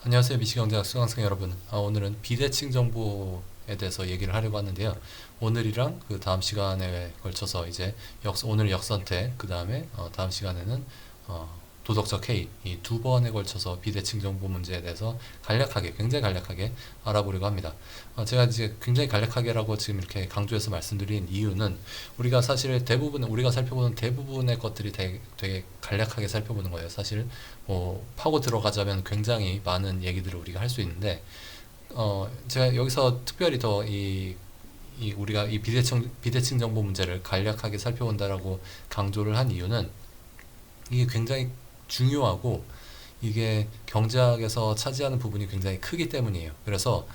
안녕하세요. 미시경제학 수강생 여러분. 오늘은 비대칭 정보에 대해서 얘기를 하려고 하는데요. 오늘이랑 그 다음 시간에 걸쳐서 이제 오늘 역선택, 그 다음에 다음 시간에는 도덕적 해이, 이 두 번에 걸쳐서 비대칭 정보 문제에 대해서 간략하게, 굉장히 간략하게 알아보려고 합니다. 제가 이제 굉장히 간략하게라고 지금 이렇게 강조해서 말씀드린 이유는 우리가 사실 우리가 살펴보는 대부분의 것들이 되게 간략하게 살펴보는 거예요. 사실 뭐 파고 들어가자면 굉장히 많은 얘기들을 우리가 할 수 있는데 제가 여기서 특별히 더 우리가 이 비대칭 정보 문제를 간략하게 살펴본다라고 강조를 한 이유는 이게 굉장히 중요하고 이게 경제학에서 차지하는 부분이 굉장히 크기 때문이에요. 그래서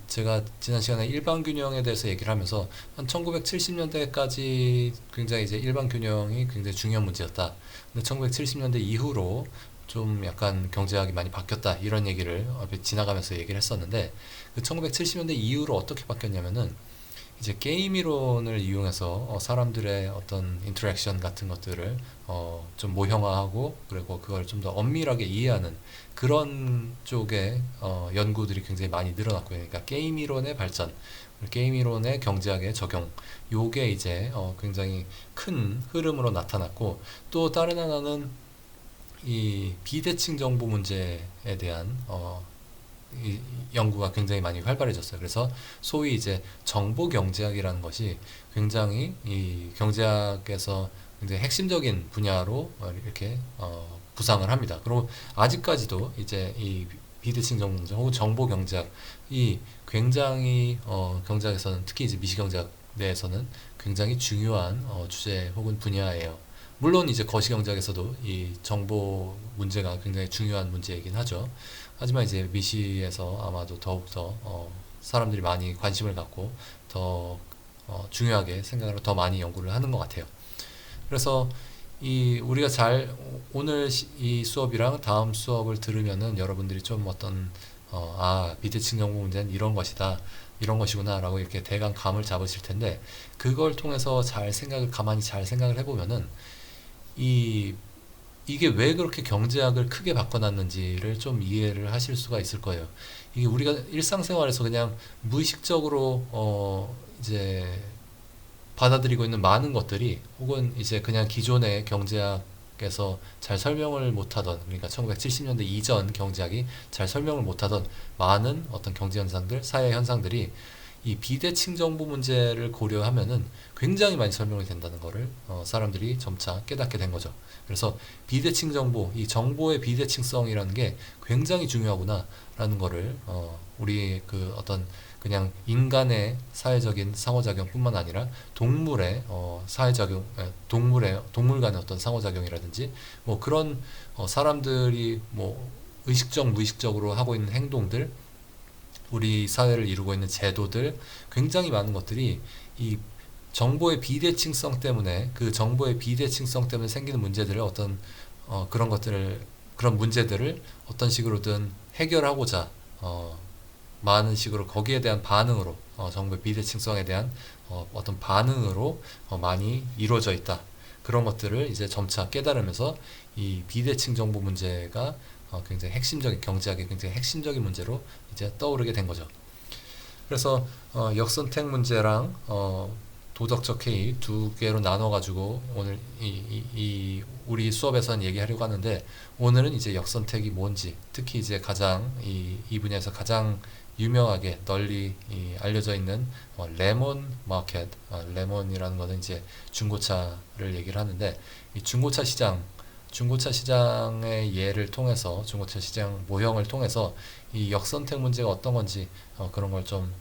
제가 지난 시간에 일반 균형에 대해서 얘기를 하면서 한 1970년대까지 굉장히 이제 일반 균형이 굉장히 중요한 문제였다. 근데 1970년대 이후로 좀 약간 경제학이 많이 바뀌었다. 이런 얘기를 앞에 지나가면서 얘기를 했었는데 그 1970년대 이후로 어떻게 바뀌었냐면은 이제 게임 이론을 이용해서 사람들의 어떤 인터랙션 같은 것들을 좀 모형화하고 그리고 그걸 좀 더 엄밀하게 이해하는 그런 쪽의 연구들이 굉장히 많이 늘어났고요. 그러니까 게임 이론의 발전, 게임 이론의 경제학의 적용, 요게 이제 굉장히 큰 흐름으로 나타났고 또 다른 하나는 이 비대칭 정보 문제에 대한 이 연구가 굉장히 많이 활발해졌어요. 그래서 소위 이제 정보 경제학이라는 것이 굉장히 이 경제학에서 굉장히 핵심적인 분야로 이렇게 부상을 합니다. 그리고 아직까지도 이제 이 비대칭 정보 문제 혹은 정보 경제학이 굉장히 경제학에서는 특히 이제 미시경제학 내에서는 굉장히 중요한 주제 혹은 분야예요. 물론 이제 거시경제학에서도 이 정보 문제가 굉장히 중요한 문제이긴 하죠. 하지만 이제 미시에서 아마도 더욱더 사람들이 많이 관심을 갖고 더 중요하게 생각을 더 많이 연구를 하는 것 같아요. 그래서 우리가 오늘 이 수업이랑 다음 수업을 들으면은 여러분들이 좀 비대칭 정보 문제는 이런 것이다. 이런 것이구나 라고 이렇게 대강 감을 잡으실 텐데 그걸 통해서 가만히 잘 생각을 해보면은 이 이게 왜 그렇게 경제학을 크게 바꿔놨는지를 좀 이해를 하실 수가 있을 거예요. 이게 우리가 일상생활에서 그냥 무의식적으로 이제 받아들이고 있는 많은 것들이 혹은 이제 그냥 기존의 경제학에서 잘 설명을 못하던 그러니까 1970년대 이전 경제학이 잘 설명을 못하던 많은 어떤 경제 현상들, 사회 현상들이 이 비대칭 정보 문제를 고려하면은 굉장히 많이 설명이 된다는 거를 사람들이 점차 깨닫게 된 거죠. 그래서 비대칭 정보, 이 정보의 비대칭성이라는 게 굉장히 중요하구나라는 거를 우리 그 어떤 그냥 인간의 사회적인 상호작용뿐만 아니라 동물의 동물 간의 어떤 상호작용이라든지 뭐 그런 사람들이 뭐 의식적 무의식적으로 하고 있는 행동들 우리 사회를 이루고 있는 제도들 굉장히 많은 것들이 이 정보의 비대칭성 때문에 생기는 문제들을 그런 문제들을 어떤 식으로든 해결하고자 많은 식으로 거기에 대한 반응으로 정보의 비대칭성에 대한 어떤 반응으로 많이 이루어져 있다. 그런 것들을 이제 점차 깨달으면서 이 비대칭 정보 문제가 굉장히 경제학의 굉장히 핵심적인 문제로 이제 떠오르게 된 거죠. 그래서 역선택 문제랑 도덕적 해이 두 개로 나눠가지고 오늘 우리 수업에서는 얘기하려고 하는데 오늘은 이제 역선택이 뭔지 특히 이제 가장 이 분야에서 가장 유명하게 널리 알려져 있는 레몬 마켓, 레몬이라는 거는 이제 중고차를 얘기를 하는데 이 중고차 시장의 예를 통해서 중고차 시장 모형을 통해서 이 역선택 문제가 어떤 건지 그런 걸 좀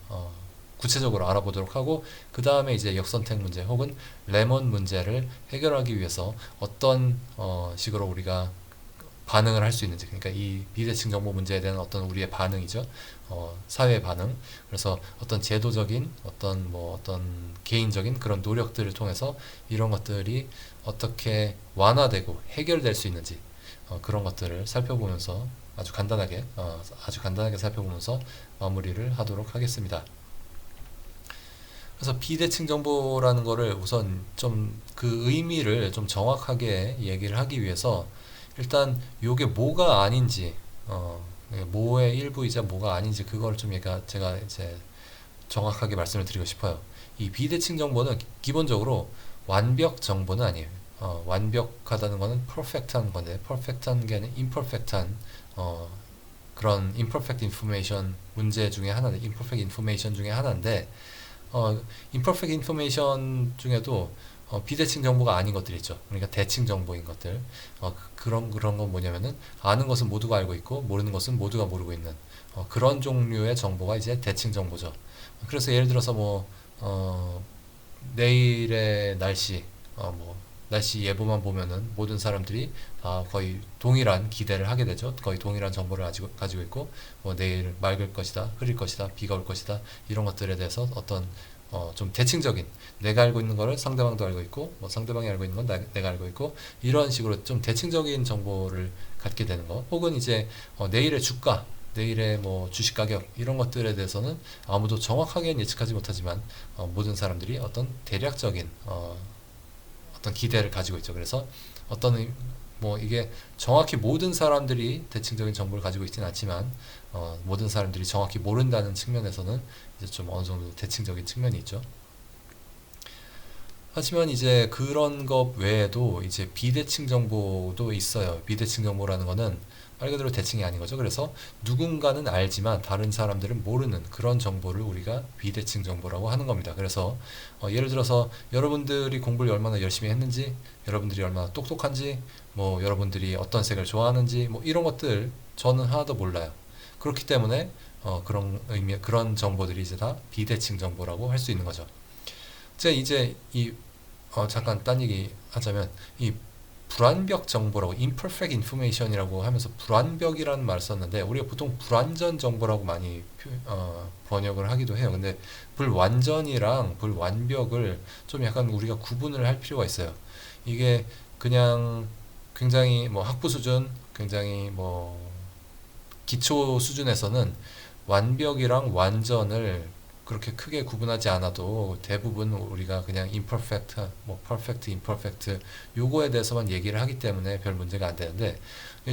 구체적으로 알아보도록 하고 그 다음에 이제 역선택 문제 혹은 레몬 문제를 해결하기 위해서 어떤 식으로 우리가 반응을 할 수 있는지 그러니까 이 비대칭 정보 문제에 대한 어떤 우리의 반응이죠. 사회의 반응. 그래서 어떤 제도적인 어떤 개인적인 그런 노력들을 통해서 이런 것들이 어떻게 완화되고 해결될 수 있는지 그런 것들을 살펴보면서 아주 간단하게 살펴보면서 마무리를 하도록 하겠습니다. 그래서 비대칭 정보라는 거를 우선 좀 그 의미를 좀 정확하게 얘기를 하기 위해서 일단 요게 뭐가 아닌지 뭐의 일부이자 뭐가 아닌지 그걸 좀 제가 이제 정확하게 말씀을 드리고 싶어요. 이 비대칭 정보는 기본적으로 완벽 정보는 아니에요. 완벽하다는 거는 perfect한 건데 perfect한 게 아니라 imperfect한 그런 imperfect information 문제 중에 하나는 imperfect information 중에 하나인데 imperfect information 중에도 비대칭 정보가 아닌 것들이 있죠. 그러니까 대칭 정보인 것들. 그런 건 뭐냐면은 아는 것은 모두가 알고 있고 모르는 것은 모두가 모르고 있는 그런 종류의 정보가 이제 대칭 정보죠. 그래서 예를 들어서 내일의 날씨 날씨 예보만 보면은 모든 사람들이 다 거의 동일한 기대를 하게 되죠. 거의 동일한 정보를 가지고 있고 내일 맑을 것이다, 흐릴 것이다, 비가 올 것이다 이런 것들에 대해서 어떤 좀 대칭적인 내가 알고 있는 거를 상대방도 알고 있고 상대방이 알고 있는 건 내가 알고 있고 이런 식으로 좀 대칭적인 정보를 갖게 되는 거 혹은 이제 내일의 주가 내일의 주식 가격 이런 것들에 대해서는 아무도 정확하게는 예측하지 못하지만 모든 사람들이 어떤 대략적인 어떤 기대를 가지고 있죠. 그래서 이게 정확히 모든 사람들이 대칭적인 정보를 가지고 있지는 않지만 모든 사람들이 정확히 모른다는 측면에서는 이제 좀 어느 정도 대칭적인 측면이 있죠. 하지만 이제 그런 것 외에도 이제 비대칭 정보도 있어요. 비대칭 정보라는 거는 말 그대로 대칭이 아닌 거죠. 그래서 누군가는 알지만 다른 사람들은 모르는 그런 정보를 우리가 비대칭 정보라고 하는 겁니다. 그래서 예를 들어서 여러분들이 공부를 얼마나 열심히 했는지, 여러분들이 얼마나 똑똑한지, 여러분들이 어떤 색을 좋아하는지, 이런 것들 저는 하나도 몰라요. 그렇기 때문에 그런 정보들이 이제 다 비대칭 정보라고 할 수 있는 거죠. 제가 이제 잠깐 딴 얘기 하자면 이 불완벽 정보라고 imperfect information이라고 하면서 불완벽이라는 말을 썼는데 우리가 보통 불완전 정보라고 많이 번역을 하기도 해요. 근데 불완전이랑 불완벽을 좀 약간 우리가 구분을 할 필요가 있어요. 이게 그냥 굉장히 학부 수준, 굉장히 기초 수준에서는 완벽이랑 완전을 그렇게 크게 구분하지 않아도 대부분 우리가 그냥 imperfect, perfect, imperfect 요거에 대해서만 얘기를 하기 때문에 별 문제가 안 되는데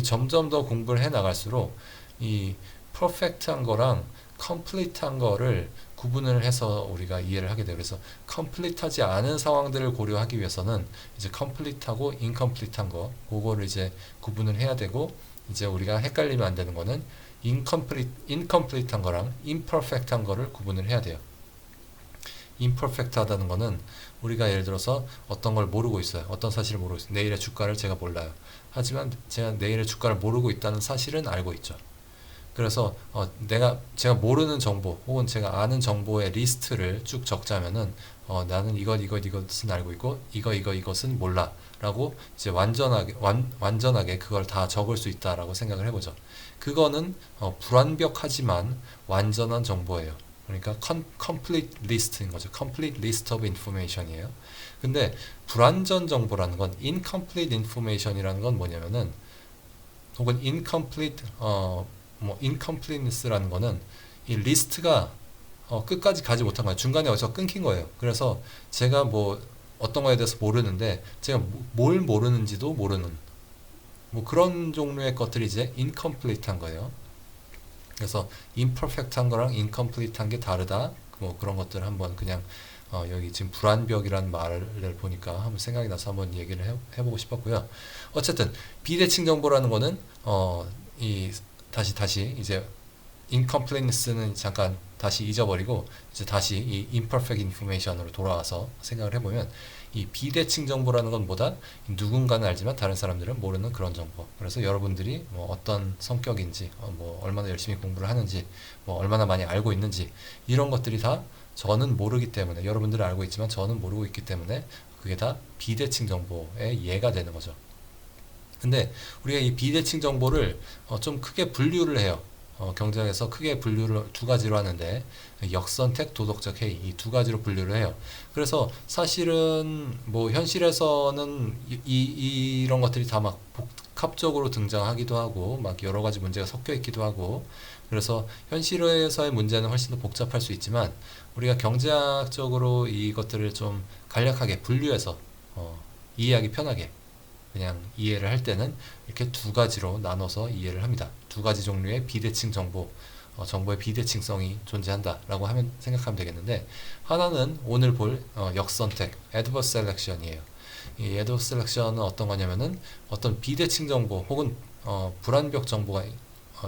점점 더 공부를 해 나갈수록 이 perfect한 거랑 complete한 거를 구분을 해서 우리가 이해를 하게 돼요. 그래서 complete하지 않은 상황들을 고려하기 위해서는 이제 complete하고 incomplete한 그거를 이제 구분을 해야 되고 이제 우리가 헷갈리면 안 되는 거는 incomplete한 거랑 imperfect한 거를 구분을 해야 돼요. imperfect하다는 거는 우리가 예를 들어서 어떤 걸 모르고 있어요. 어떤 사실을 모르고 있어요. 내일의 주가를 제가 몰라요. 하지만 제가 내일의 주가를 모르고 있다는 사실은 알고 있죠. 그래서 제가 모르는 정보 혹은 제가 아는 정보의 리스트를 쭉 적자면은 나는 이것은 알고 있고 이것은 몰라 라고 이제 완전하게 그걸 다 적을 수 있다라고 생각을 해보죠. 그거는 불완벽하지만 완전한 정보예요. 그러니까 complete list인 거죠. complete list of information이에요. 근데 불완전 정보라는 건 incomplete information이라는 건 뭐냐면은 혹은 incompleteness라는 거는 이 리스트가 끝까지 가지 못한 거예요. 중간에 어디서 끊긴 거예요. 그래서 제가 어떤 거에 대해서 모르는데 제가 뭘 모르는지도 모르는 그런 종류의 것들이 이제 incomplete한 거예요. 그래서 imperfect한 거랑 incomplete한 게 다르다. 그런 것들 한번 그냥 여기 지금 불완벽이라는 말을 보니까 한번 생각이 나서 한번 얘기를 해보고 싶었고요. 어쨌든 비대칭 정보라는 거는 다시 이제 incompleteness는 잠깐 다시 잊어버리고 이제 다시 이 imperfect information으로 돌아와서 생각을 해보면 이 비대칭 정보라는 건 뭐다? 누군가는 알지만 다른 사람들은 모르는 그런 정보. 그래서 여러분들이 어떤 성격인지, 얼마나 열심히 공부를 하는지, 얼마나 많이 알고 있는지 이런 것들이 다 저는 모르기 때문에 여러분들은 알고 있지만 저는 모르고 있기 때문에 그게 다 비대칭 정보의 예가 되는 거죠. 근데 우리가 이 비대칭 정보를 좀 크게 분류를 해요. 경제학에서 크게 분류를 두 가지로 하는데 역선택, 도덕적 해이 이 두 가지로 분류를 해요. 그래서 사실은 현실에서는 이런 것들이 다 막 복합적으로 등장하기도 하고 막 여러 가지 문제가 섞여 있기도 하고 그래서 현실에서의 문제는 훨씬 더 복잡할 수 있지만 우리가 경제학적으로 이것들을 좀 간략하게 분류해서 이해하기 편하게 그냥 이해를 할 때는 이렇게 두 가지로 나눠서 이해를 합니다. 두 가지 종류의 비대칭 정보, 정보의 비대칭성이 존재한다라고 하면 생각하면 되겠는데, 하나는 오늘 볼 역선택, adverse selection이에요. 이 adverse selection은 어떤 거냐면은 어떤 비대칭 정보 혹은 불완벽 정보가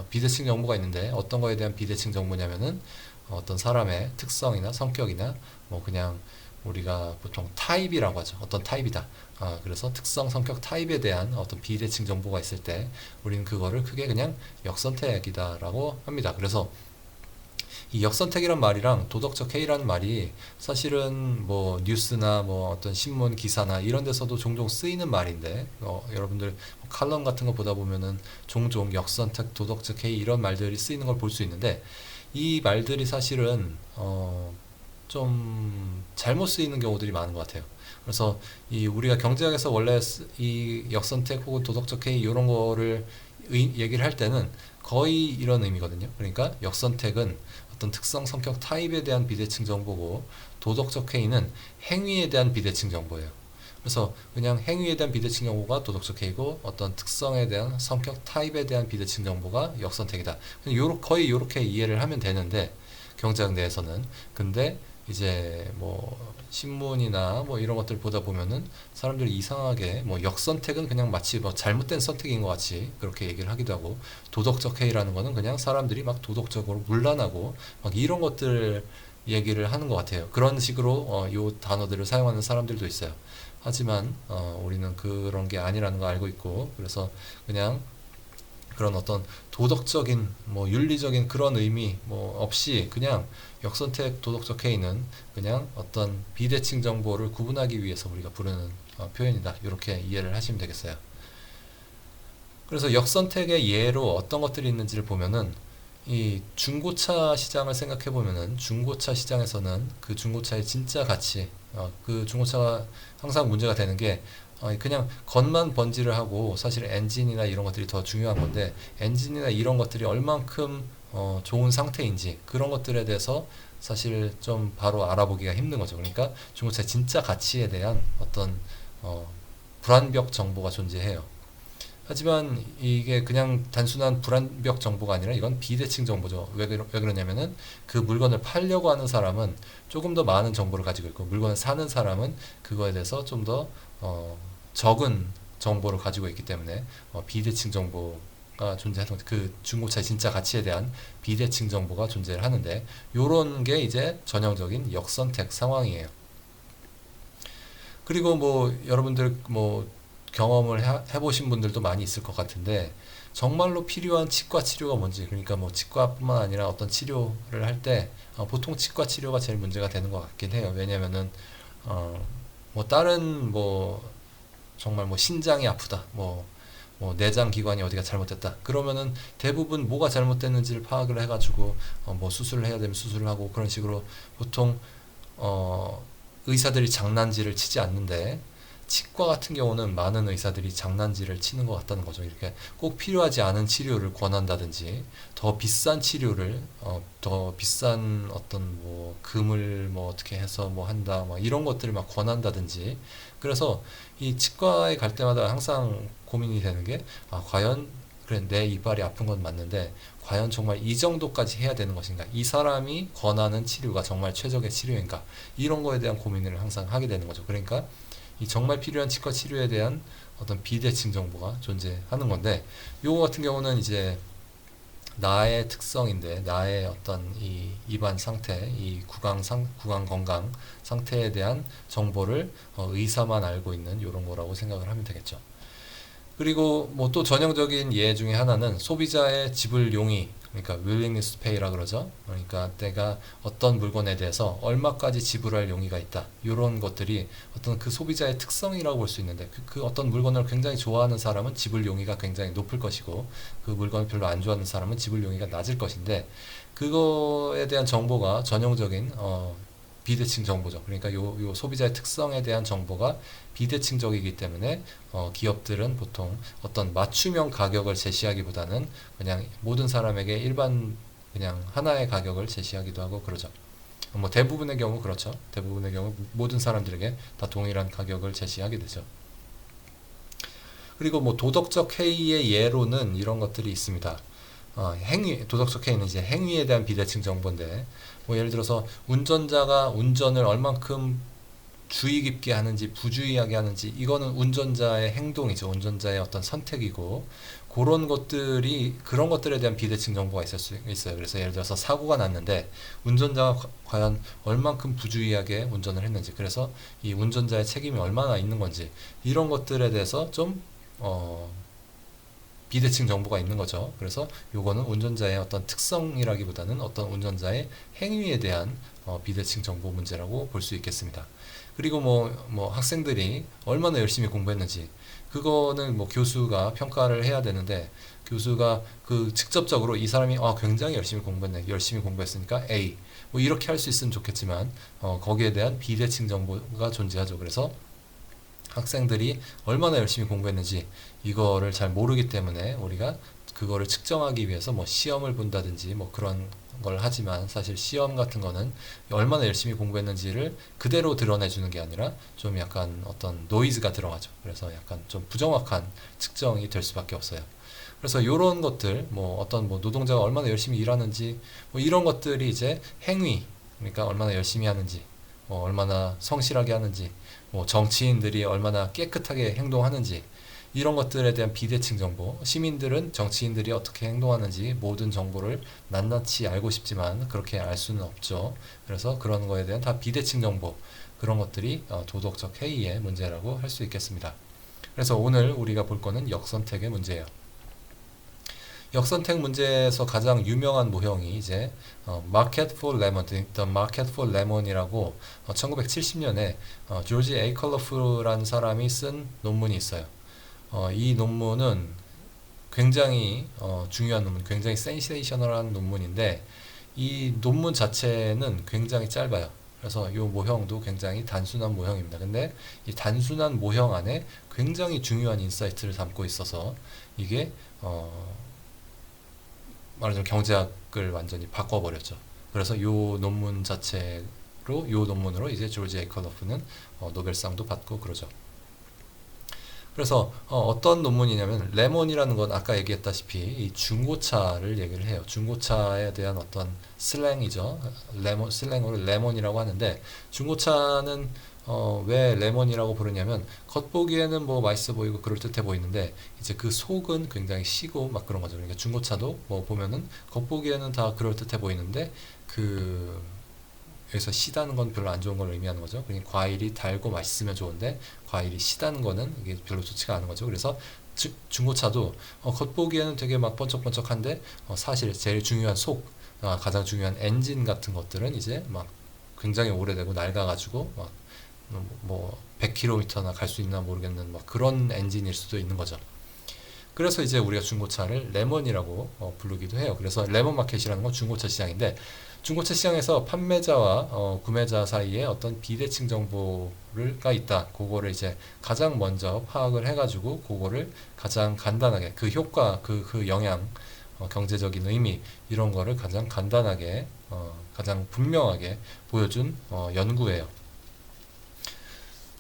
비대칭 정보가 있는데, 어떤 거에 대한 비대칭 정보냐면은 어떤 사람의 특성이나 성격이나 뭐 그냥 우리가 보통 타입이라고 하죠. 어떤 타입이다. 그래서 특성, 성격, 타입에 대한 어떤 비대칭 정보가 있을 때 우리는 그거를 크게 그냥 역선택이다라고 합니다. 그래서 이 역선택이란 말이랑 도덕적 해이라는 말이 사실은 뭐 뉴스나 뭐 어떤 신문 기사나 이런 데서도 종종 쓰이는 말인데, 여러분들 칼럼 같은 거 보다 보면은 종종 역선택, 도덕적 해이 이런 말들이 쓰이는 걸 볼 수 있는데, 이 말들이 사실은 좀 잘못 쓰이는 경우들이 많은 것 같아요. 그래서 이 우리가 경제학에서 원래 이 역선택 혹은 도덕적 해이 이런 거를 얘기를 할 때는 거의 이런 의미거든요. 그러니까 역선택은 어떤 특성, 성격, 타입에 대한 비대칭 정보고, 도덕적 해이는 행위에 대한 비대칭 정보예요. 그래서 그냥 행위에 대한 비대칭 정보가 도덕적 해이고, 어떤 특성에 대한 성격, 타입에 대한 비대칭 정보가 역선택이다. 거의 이렇게 이해를 하면 되는데, 경제학 내에서는. 근데 이제 뭐 신문이나 뭐 이런 것들 보다 보면은 사람들이 이상하게 뭐 역선택은 그냥 마치 뭐 잘못된 선택인 것 같이 그렇게 얘기를 하기도 하고, 도덕적 해이라는 거는 그냥 사람들이 막 도덕적으로 문란하고 막 이런 것들 얘기를 하는 것 같아요. 그런 식으로 요 단어들을 사용하는 사람들도 있어요. 하지만 우리는 그런 게 아니라는 거 알고 있고, 그래서 그냥 그런 어떤 도덕적인 뭐 윤리적인 그런 의미 뭐 없이 그냥 역선택, 도덕적 해이는 그냥 어떤 비대칭 정보를 구분하기 위해서 우리가 부르는 표현이다. 이렇게 이해를 하시면 되겠어요. 그래서 역선택의 예로 어떤 것들이 있는지를 보면은, 이 중고차 시장을 생각해 보면은 중고차 시장에서는 그 중고차의 진짜 가치, 그 중고차가 항상 문제가 되는 게 그냥 겉만 번지를 하고 사실 엔진이나 이런 것들이 더 중요한 건데, 엔진이나 이런 것들이 얼만큼 좋은 상태인지 그런 것들에 대해서 사실 좀 바로 알아보기가 힘든 거죠. 그러니까 중고차의 진짜 가치에 대한 어떤 불완벽 정보가 존재해요. 하지만 이게 그냥 단순한 불완벽 정보가 아니라 이건 비대칭 정보죠. 왜 그러냐면은 그 물건을 팔려고 하는 사람은 조금 더 많은 정보를 가지고 있고, 물건을 사는 사람은 그거에 대해서 좀 더 적은 정보를 가지고 있기 때문에 비대칭 정보가 존재하는 거죠. 그 중고차의 진짜 가치에 대한 비대칭 정보가 존재를 하는데, 요런 게 이제 전형적인 역선택 상황이에요. 그리고 뭐 여러분들 뭐 경험을 해보신 분들도 많이 있을 것 같은데, 정말로 필요한 치과 치료가 뭔지, 그러니까 뭐 치과뿐만 아니라 어떤 치료를 할 때 보통 치과 치료가 제일 문제가 되는 것 같긴 해요. 왜냐면은 뭐 다른 뭐 정말 뭐 신장이 아프다, 뭐 내장 기관이 어디가 잘못됐다 그러면은 대부분 뭐가 잘못됐는지를 파악을 해가지고 뭐 수술을 해야 되면 수술을 하고, 그런 식으로 보통 의사들이 장난질을 치지 않는데, 치과 같은 경우는 많은 의사들이 장난질을 치는 것 같다는 거죠. 이렇게 꼭 필요하지 않은 치료를 권한다든지, 더 비싼 치료를 더 비싼 어떤 뭐 금을 뭐 어떻게 해서 뭐 한다 뭐 이런 것들을 막 권한다든지. 그래서 이 치과에 갈 때마다 항상 고민이 되는 게, 과연 그래 내 이빨이 아픈 건 맞는데 과연 정말 이 정도까지 해야 되는 것인가? 이 사람이 권하는 치료가 정말 최적의 치료인가? 이런 거에 대한 고민을 항상 하게 되는 거죠. 그러니까 이 정말 필요한 치과 치료에 대한 어떤 비대칭 정보가 존재하는 건데, 요거 같은 경우는 이제 나의 특성인데, 나의 어떤 이 입안 상태, 이 구강 건강 상태에 대한 정보를 의사만 알고 있는 요런 거라고 생각을 하면 되겠죠. 그리고 뭐 또 전형적인 예 중에 하나는 소비자의 지불 용의, 그러니까 willingness to pay라 그러죠. 그러니까 내가 어떤 물건에 대해서 얼마까지 지불할 용의가 있다. 이런 것들이 어떤 그 소비자의 특성이라고 볼 수 있는데, 그 어떤 물건을 굉장히 좋아하는 사람은 지불 용의가 굉장히 높을 것이고, 그 물건을 별로 안 좋아하는 사람은 지불 용의가 낮을 것인데, 그거에 대한 정보가 전형적인 비대칭 정보죠. 그러니까 요 소비자의 특성에 대한 정보가 비대칭적이기 때문에 기업들은 보통 어떤 맞춤형 가격을 제시하기보다는 그냥 모든 사람에게 일반 그냥 하나의 가격을 제시하기도 하고 그러죠. 뭐 대부분의 경우 그렇죠. 대부분의 경우 모든 사람들에게 다 동일한 가격을 제시하게 되죠. 그리고 뭐 도덕적 해이의 예로는 이런 것들이 있습니다. 행위, 도덕적 해이는 이제 행위에 대한 비대칭 정보인데, 뭐 예를 들어서 운전자가 운전을 얼만큼 주의 깊게 하는지 부주의하게 하는지, 이거는 운전자의 행동이죠. 운전자의 어떤 선택이고, 그런 것들에 대한 비대칭 정보가 있을 수 있어요. 그래서 예를 들어서 사고가 났는데 운전자가 과연 얼만큼 부주의하게 운전을 했는지, 그래서 이 운전자의 책임이 얼마나 있는 건지, 이런 것들에 대해서 좀 비대칭 정보가 있는 거죠. 그래서 요거는 운전자의 어떤 특성이라기보다는 어떤 운전자의 행위에 대한 비대칭 정보 문제라고 볼 수 있겠습니다. 그리고 뭐 학생들이 얼마나 열심히 공부했는지, 그거는 뭐 교수가 평가를 해야 되는데, 교수가 그 직접적으로 이 사람이 굉장히 열심히 공부했네, 열심히 공부했으니까 A, 뭐 이렇게 할 수 있으면 좋겠지만 거기에 대한 비대칭 정보가 존재하죠. 그래서 학생들이 얼마나 열심히 공부했는지 이거를 잘 모르기 때문에 우리가 그거를 측정하기 위해서 뭐 시험을 본다든지 뭐 그런 걸 하지만, 사실 시험 같은 거는 얼마나 열심히 공부했는지를 그대로 드러내주는 게 아니라 좀 약간 어떤 노이즈가 들어가죠. 그래서 약간 좀 부정확한 측정이 될 수밖에 없어요. 그래서 이런 것들, 뭐 어떤 뭐 노동자가 얼마나 열심히 일하는지, 뭐 이런 것들이 이제 행위, 그러니까 얼마나 열심히 하는지, 뭐 얼마나 성실하게 하는지, 뭐 정치인들이 얼마나 깨끗하게 행동하는지, 이런 것들에 대한 비대칭 정보, 시민들은 정치인들이 어떻게 행동하는지 모든 정보를 낱낱이 알고 싶지만 그렇게 알 수는 없죠. 그래서 그런 거에 대한 다 비대칭 정보, 그런 것들이 도덕적 해이의 문제라고 할 수 있겠습니다. 그래서 오늘 우리가 볼 거는 역선택의 문제예요. 역선택 문제에서 가장 유명한 모형이 이제 Market for Lemon, The Market for Lemon이라고 1970년에 조지 에이컬러프라는 사람이 쓴 논문이 있어요. 이 논문은 굉장히 중요한 논문, 굉장히 센세이셔널한 논문인데, 이 논문 자체는 굉장히 짧아요. 그래서 이 모형도 굉장히 단순한 모형입니다. 근데 이 단순한 모형 안에 굉장히 중요한 인사이트를 담고 있어서 이게 말하자면 경제학을 완전히 바꿔버렸죠. 그래서 이 논문 자체로, 이 논문으로 이제 조지 에이컬러프는 노벨상도 받고 그러죠. 그래서 어떤 논문이냐면, 레몬이라는 건 아까 얘기했다시피 이 중고차를 얘기를 해요. 중고차에 대한 어떤 슬랭이죠. 레몬, 슬랭으로 레몬이라고 하는데, 중고차는 왜 레몬이라고 부르냐면, 겉보기에는 뭐 맛있어 보이고 그럴듯해 보이는데 이제 그 속은 굉장히 시고 막 그런 거죠. 그러니까 중고차도 뭐 보면은 겉보기에는 다 그럴듯해 보이는데, 여기서 시다는 건 별로 안 좋은 걸 의미하는 거죠. 그러니까 과일이 달고 맛있으면 좋은데 과일이 시다는 거는 이게 별로 좋지가 않은 거죠. 그래서 중고차도 겉보기에는 되게 막 번쩍번쩍한데 사실 제일 중요한 속, 가장 중요한 엔진 같은 것들은 이제 막 굉장히 오래되고 낡아가지고 막 뭐 100km나 갈 수 있나 모르겠는 막 그런 엔진일 수도 있는 거죠. 그래서 이제 우리가 중고차를 레몬이라고 부르기도 해요. 그래서 레몬 마켓이라는 건 중고차 시장인데, 중고차 시장에서 판매자와 구매자 사이에 어떤 비대칭 정보가 있다. 그거를 이제 가장 먼저 파악을 해가지고 그거를 가장 간단하게 그 효과, 그 영향, 경제적인 의미, 이런 거를 가장 간단하게, 가장 분명하게 보여준 연구예요.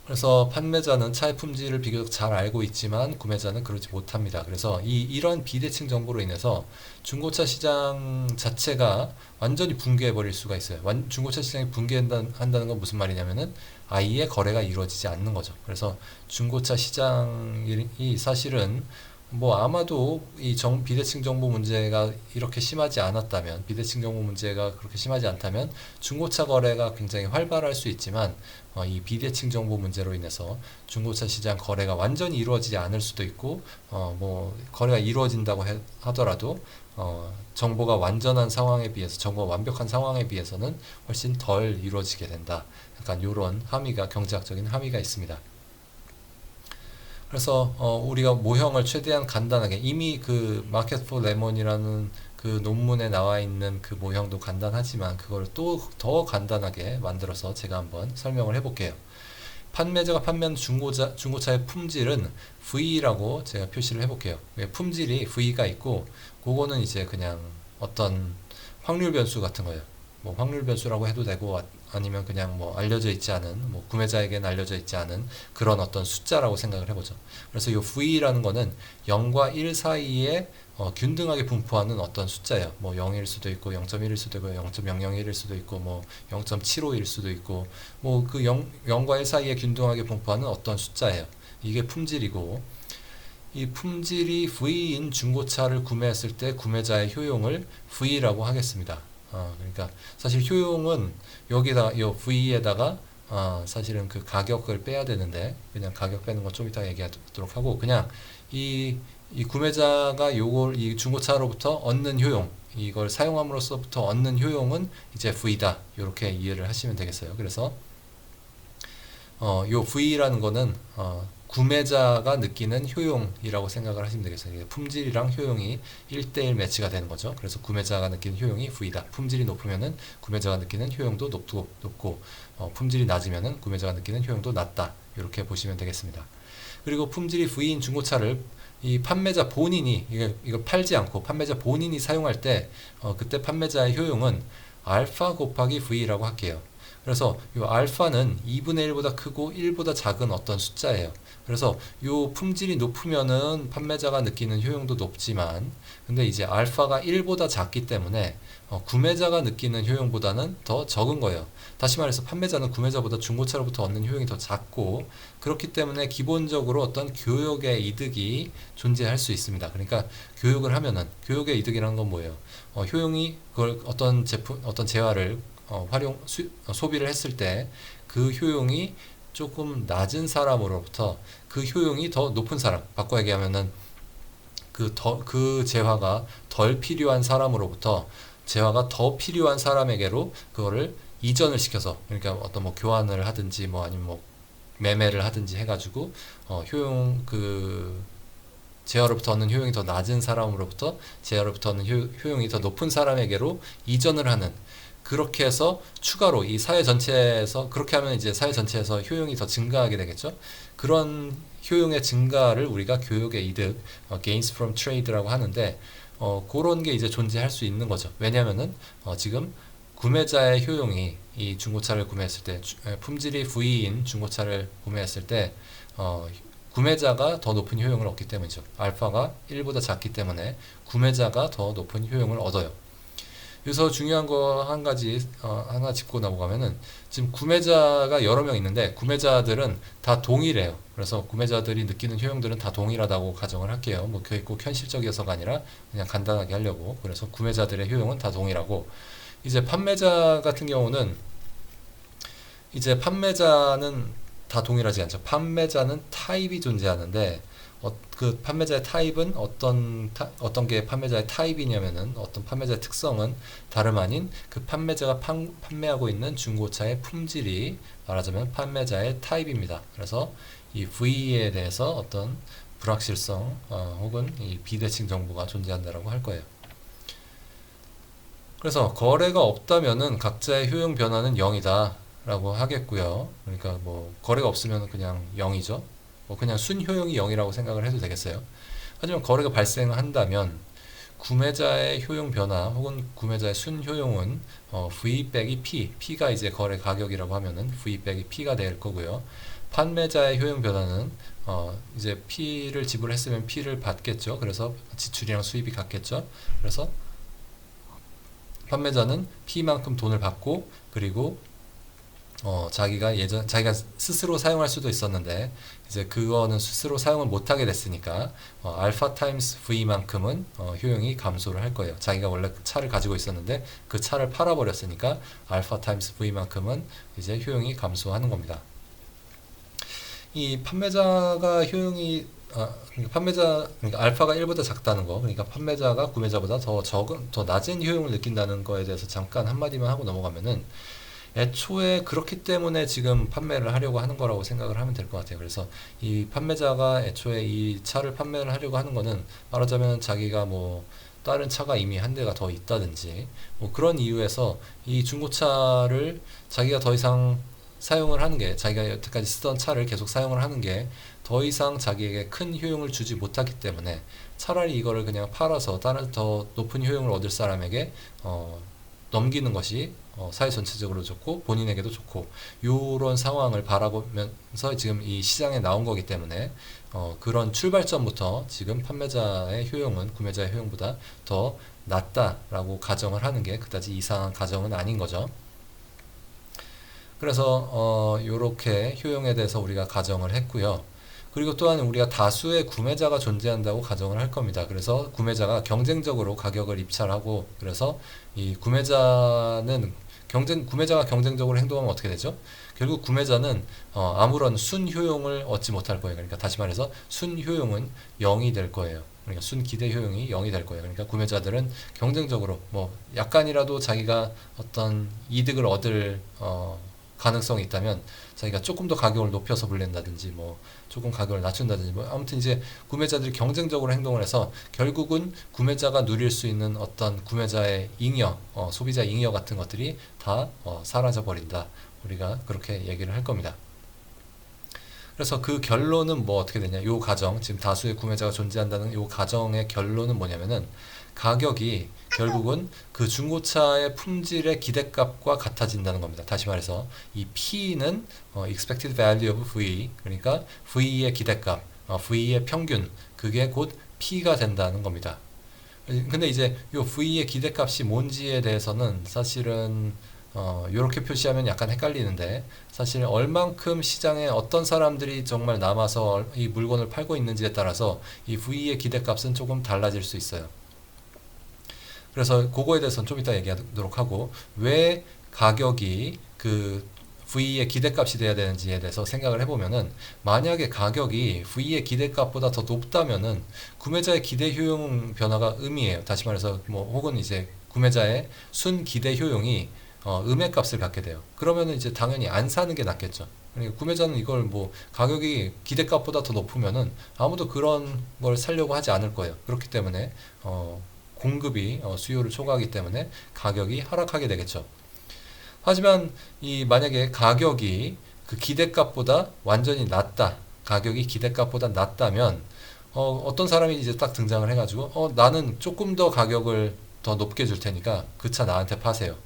그래서 판매자는 차의 품질을 비교적 잘 알고 있지만 구매자는 그러지 못합니다. 그래서 이런 비대칭 정보로 인해서 중고차 시장 자체가 완전히 붕괴해 버릴 수가 있어요. 중고차 시장이 붕괴한다는 건 무슨 말이냐면은 아예 거래가 이루어지지 않는 거죠. 그래서 중고차 시장이 사실은 뭐 아마도 비대칭 정보 문제가 이렇게 심하지 않았다면, 비대칭 정보 문제가 그렇게 심하지 않다면 중고차 거래가 굉장히 활발할 수 있지만, 이 비대칭 정보 문제로 인해서 중고차 시장 거래가 완전히 이루어지지 않을 수도 있고, 뭐 거래가 이루어진다고 하더라도 정보가 완전한 상황에 비해서, 정보가 완벽한 상황에 비해서는 훨씬 덜 이루어지게 된다. 약간 이런 함의가, 경제학적인 함의가 있습니다. 그래서 우리가 모형을 최대한 간단하게, 이미 그 마켓 포 레몬이라는 그 논문에 나와 있는 그 모형도 간단하지만 그걸 또 더 간단하게 만들어서 제가 한번 설명을 해볼게요. 판매자가 판매한 중고차의 품질은 V라고 제가 표시를 해볼게요. 품질이 V가 있고, 그거는 이제 그냥 어떤 확률 변수 같은 거예요. 뭐 확률 변수라고 해도 되고 아니면 그냥 뭐 알려져 있지 않은, 뭐 구매자에게는 알려져 있지 않은 그런 어떤 숫자라고 생각을 해보죠. 그래서 이 V라는 거는 0과 1 사이에 균등하게 분포하는 어떤 숫자예요. 뭐 0일 수도 있고 0.1일 수도 있고 0.001일 수도 있고 뭐 0.75일 수도 있고 뭐 그 0과 1 사이에 균등하게 분포하는 어떤 숫자예요. 이게 품질이고, 이 품질이 V인 중고차를 구매했을 때 구매자의 효용을 V라고 하겠습니다. 그러니까 사실 효용은 여기다 요 V에다가 사실은 그 가격을 빼야 되는데, 그냥 가격 빼는 건 좀 이따 얘기하도록 하고, 그냥 이 구매자가 요걸 이 중고차로부터 얻는 효용, 이걸 사용함으로써부터 얻는 효용은 이제 V다, 이렇게 이해를 하시면 되겠어요. 그래서 요 V라는 거는 구매자가 느끼는 효용이라고 생각을 하시면 되겠어요. 품질이랑 효용이 1대1 매치가 되는 거죠. 그래서 구매자가 느끼는 효용이 V다. 품질이 높으면은 구매자가 느끼는 효용도 높고, 품질이 낮으면은 구매자가 느끼는 효용도 낮다. 이렇게 보시면 되겠습니다. 그리고 품질이 V인 중고차를 이 판매자 본인이 이걸 팔지 않고 판매자 본인이 사용할 때 그때 판매자의 효용은 알파 곱하기 V라고 할게요. 그래서 이 알파는 2분의 1보다 크고 1보다 작은 어떤 숫자예요. 그래서 이 품질이 높으면은 판매자가 느끼는 효용도 높지만, 근데 이제 알파가 1보다 작기 때문에 구매자가 느끼는 효용보다는 더 적은 거예요. 다시 말해서 판매자는 구매자보다 중고차로부터 얻는 효용이 더 작고, 그렇기 때문에 기본적으로 어떤 교역의 이득이 존재할 수 있습니다. 그러니까 교역을 하면은, 교역의 이득이라는 건 뭐예요? 효용이 그걸 어떤 제품, 어떤 재화를 소비를 했을 때 그 효용이 조금 낮은 사람으로부터 그 효용이 더 높은 사람, 바꿔 얘기하면은 그 재화가 덜 필요한 사람으로부터 재화가 더 필요한 사람에게로 그거를 이전을 시켜서, 그러니까 어떤 뭐 교환을 하든지 뭐 아니면 뭐 매매를 하든지 해가지고 재화로부터 얻는 효용이 더 낮은 사람으로부터 재화로부터 얻는 효용이 더 높은 사람에게로 이전을 하는, 그렇게 해서 추가로 이 사회 전체에서, 그렇게 하면 이제 사회 전체에서 효용이 더 증가하게 되겠죠. 그런 효용의 증가를 우리가 교역의 이득, gains from trade라고 하는데, 그런 게 이제 존재할 수 있는 거죠. 왜냐면은 지금 구매자의 효용이, 이 중고차를 구매했을 때 품질이 V인 중고차를 구매했을 때 구매자가 더 높은 효용을 얻기 때문이죠. 알파가 1보다 작기 때문에 구매자가 더 높은 효용을 얻어요. 여기서 중요한 거 한 가지 하나 짚고 넘어가면은, 지금 구매자가 여러 명 있는데 구매자들은 다 동일해요. 그래서 구매자들이 느끼는 효용들은 다 동일하다고 가정을 할게요. 뭐 그게 꼭 현실적이어서가 아니라 그냥 간단하게 하려고. 그래서 구매자들의 효용은 다 동일하고, 이제 판매자 같은 경우는, 이제 판매자는 다 동일하지 않죠. 판매자는 타입이 존재하는데, 그 판매자의 타입은 어떤 게 판매자의 타입이냐면은, 어떤 판매자의 특성은 다름 아닌 그 판매자가 판매하고 있는 중고차의 품질이 말하자면 판매자의 타입입니다. 그래서 이 V에 대해서 어떤 불확실성 혹은 이 비대칭 정보가 존재한다라고 할 거예요. 그래서 거래가 없다면은 각자의 효용 변화는 0이다 라고 하겠고요. 그러니까 뭐 거래가 없으면 그냥 0이죠. 뭐 그냥 순효용이 0이라고 생각을 해도 되겠어요. 하지만 거래가 발생한다면 구매자의 효용 변화 혹은 구매자의 순효용은 V 빼기 P가 이제 거래 가격이라고 하면은 V 빼기 P가 될 거고요. 판매자의 효용 변화는 이제 P를 지불했으면 P를 받겠죠. 그래서 지출이랑 수입이 같겠죠. 그래서 판매자는 P만큼 돈을 받고, 그리고 자기가 스스로 사용할 수도 있었는데 이제 그거는 스스로 사용을 못하게 됐으니까 알파 타임스 V만큼은 효용이 감소를 할 거예요. 자기가 원래 그 차를 가지고 있었는데 그 차를 팔아버렸으니까 알파 타임스 V만큼은 이제 효용이 감소하는 겁니다. 이 판매자가 효용이 그러니까 알파가 1보다 작다는 거, 그러니까 판매자가 구매자보다 더 낮은 효용을 느낀다는 거에 대해서 잠깐 한마디만 하고 넘어가면은, 애초에 그렇기 때문에 지금 판매를 하려고 하는 거라고 생각을 하면 될 것 같아요. 그래서 이 판매자가 애초에 이 차를 판매를 하려고 하는 거는, 말하자면 자기가 뭐 다른 차가 이미 한 대가 더 있다든지 뭐 그런 이유에서 이 중고차를 자기가 더 이상 사용을 하는 게, 자기가 여태까지 쓰던 차를 계속 사용을 하는 게 더 이상 자기에게 큰 효용을 주지 못하기 때문에 차라리 이거를 그냥 팔아서 다른 더 높은 효용을 얻을 사람에게 넘기는 것이 사회 전체적으로 좋고 본인에게도 좋고 요런 상황을 바라보면서 지금 이 시장에 나온 거기 때문에 그런 출발점부터 지금 판매자의 효용은 구매자의 효용보다 더 낮다라고 가정을 하는 게 그다지 이상한 가정은 아닌 거죠. 그래서 요렇게 효용에 대해서 우리가 가정을 했고요. 그리고 또한 우리가 다수의 구매자가 존재한다고 가정을 할 겁니다. 그래서 구매자가 경쟁적으로 가격을 입찰하고 그래서 이 구매자가 경쟁적으로 행동하면 어떻게 되죠? 결국 구매자는 아무런 순효용을 얻지 못할 거예요. 그러니까 다시 말해서 순효용은 0이 될 거예요. 그러니까 순기대 효용이 0이 될 거예요. 그러니까 구매자들은 경쟁적으로 뭐 약간이라도 자기가 어떤 이득을 얻을 가능성이 있다면 자기가 조금 더 가격을 높여서 불린다든지 뭐 조금 가격을 낮춘다든지 뭐 아무튼 이제 구매자들이 경쟁적으로 행동을 해서 결국은 구매자가 누릴 수 있는 어떤 구매자의 잉여, 소비자 잉여 같은 것들이 다 사라져 버린다. 우리가 그렇게 얘기를 할 겁니다. 그래서 그 결론은 뭐 어떻게 되냐? 요 가정, 지금 다수의 구매자가 존재한다는 요 가정의 결론은 뭐냐면은 가격이 결국은 그 중고차의 품질의 기대값과 같아진다는 겁니다. 다시 말해서 이 P는 expected value of V, 그러니까 V의 기대값, V의 평균, 그게 곧 P가 된다는 겁니다. 근데 이제 요 V의 기대값이 뭔지에 대해서는 사실은 요렇게 표시하면 약간 헷갈리는데 사실 얼만큼 시장에 어떤 사람들이 정말 남아서 이 물건을 팔고 있는지에 따라서 이 V의 기대값은 조금 달라질 수 있어요. 그래서 그거에 대해서는 좀 이따 얘기하도록 하고 왜 가격이 그 V의 기대값이 돼야 되는지에 대해서 생각을 해보면은 만약에 가격이 V의 기대값보다 더 높다면은 구매자의 기대 효용 변화가 음이에요. 다시 말해서 뭐 혹은 이제 구매자의 순 기대 효용이 음의 값을 갖게 돼요. 그러면은 이제 당연히 안 사는 게 낫겠죠. 그러니까 구매자는 이걸 뭐 가격이 기대값보다 더 높으면은 아무도 그런 걸 사려고 하지 않을 거예요. 그렇기 때문에 공급이 수요를 초과하기 때문에 가격이 하락하게 되겠죠. 하지만 이 만약에 가격이 그 기대값보다 완전히 낮다. 가격이 기대값보다 낮다면 어떤 사람이 이제 딱 등장을 해가지고 나는 조금 더 가격을 더 높게 줄 테니까 그 차 나한테 파세요.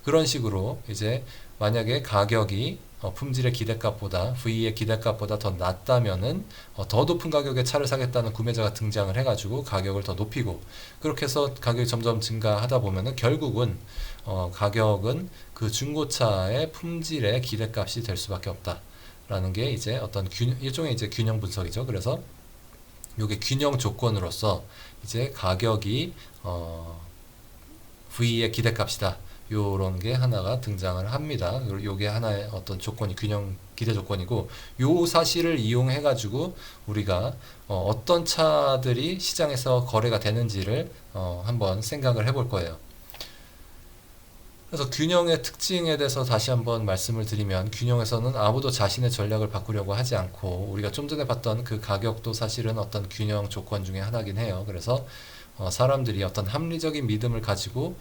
그런 식으로 이제 만약에 가격이 품질의 기대값보다 V의 기대값보다 더 낮다면은 더 높은 가격에 차를 사겠다는 구매자가 등장을 해가지고 가격을 더 높이고 그렇게 해서 가격이 점점 증가하다 보면은 결국은 가격은 그 중고차의 품질의 기대값이 될 수밖에 없다라는 게 이제 어떤 일종의 이제 균형 분석이죠. 그래서 이게 균형 조건으로서 이제 가격이 V의 기대값이다. 요런 게 하나가 등장을 합니다. 요게 하나의 어떤 조건이 균형 기대 조건이고 요 사실을 이용해 가지고 우리가 어떤 차들이 시장에서 거래가 되는지를 한번 생각을 해볼 거예요. 그래서 균형의 특징에 대해서 다시 한번 말씀을 드리면 균형에서는 아무도 자신의 전략을 바꾸려고 하지 않고 우리가 좀 전에 봤던 그 가격도 사실은 어떤 균형 조건 중에 하나긴 해요. 그래서 사람들이 어떤 합리적인 믿음을 가지고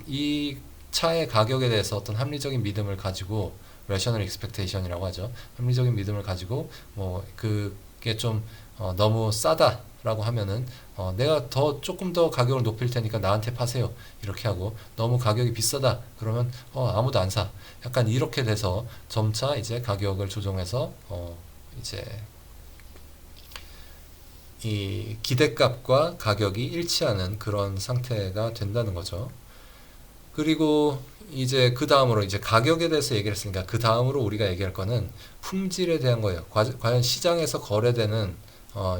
이 차의 가격에 대해서 어떤 합리적인 믿음을 가지고 rational expectation이라고 하죠. 합리적인 믿음을 가지고 뭐 그게 좀 너무 싸다라고 하면은 내가 조금 더 가격을 높일 테니까 나한테 파세요. 이렇게 하고 너무 가격이 비싸다 그러면 아무도 안 사. 약간 이렇게 돼서 점차 이제 가격을 조정해서 이제 이 기대값과 가격이 일치하는 그런 상태가 된다는 거죠. 그리고 이제 그 다음으로 이제 가격에 대해서 얘기를 했으니까 그 다음으로 우리가 얘기할 거는 품질에 대한 거예요. 과연 시장에서 거래되는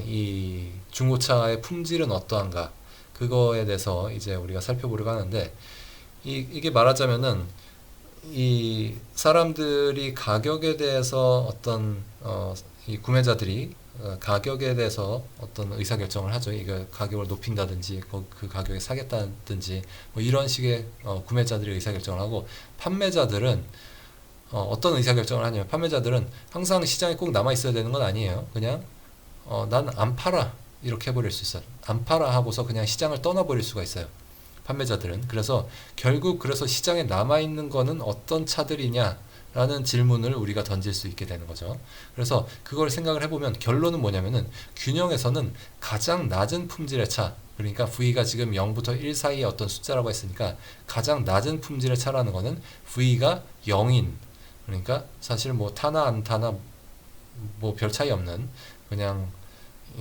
이 중고차의 품질은 어떠한가? 그거에 대해서 이제 우리가 살펴보려고 하는데 이게 말하자면은 이 사람들이 가격에 대해서 어떤 이 구매자들이 가격에 대해서 어떤 의사결정을 하죠. 이거 가격을 높인다든지 그 가격에 사겠다든지 뭐 이런 식의 구매자들이 의사결정을 하고 판매자들은 어떤 의사결정을 하냐면 판매자들은 항상 시장에 꼭 남아 있어야 되는 건 아니에요. 그냥 난 안 팔아 이렇게 해버릴 수 있어요. 안 팔아 하고서 그냥 시장을 떠나버릴 수가 있어요. 판매자들은. 그래서 결국 그래서 시장에 남아 있는 거는 어떤 차들이냐 라는 질문을 우리가 던질 수 있게 되는 거죠. 그래서 그걸 생각을 해보면 결론은 뭐냐면은 균형에서는 가장 낮은 품질의 차, 그러니까 V가 지금 0부터 1 사이의 어떤 숫자라고 했으니까 가장 낮은 품질의 차라는 거는 V가 0인, 그러니까 사실 뭐 타나 안 타나 뭐 별 차이 없는, 그냥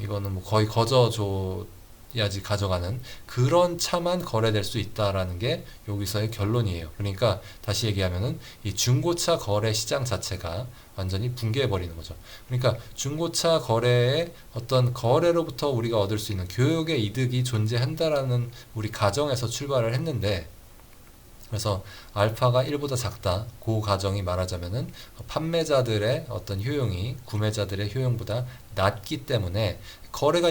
이거는 뭐 거의 거저줘야지 가져가는 그런 차만 거래될 수 있다라는 게 여기서의 결론이에요. 그러니까 다시 얘기하면은 이 중고차 거래 시장 자체가 완전히 붕괴해 버리는 거죠. 그러니까 중고차 거래의 어떤 거래로부터 우리가 얻을 수 있는 교역의 이득이 존재한다라는 우리 가정에서 출발을 했는데, 그래서 알파가 1보다 작다, 그 가정이 말하자면은 판매자들의 어떤 효용이 구매자들의 효용보다 낮기 때문에 거래가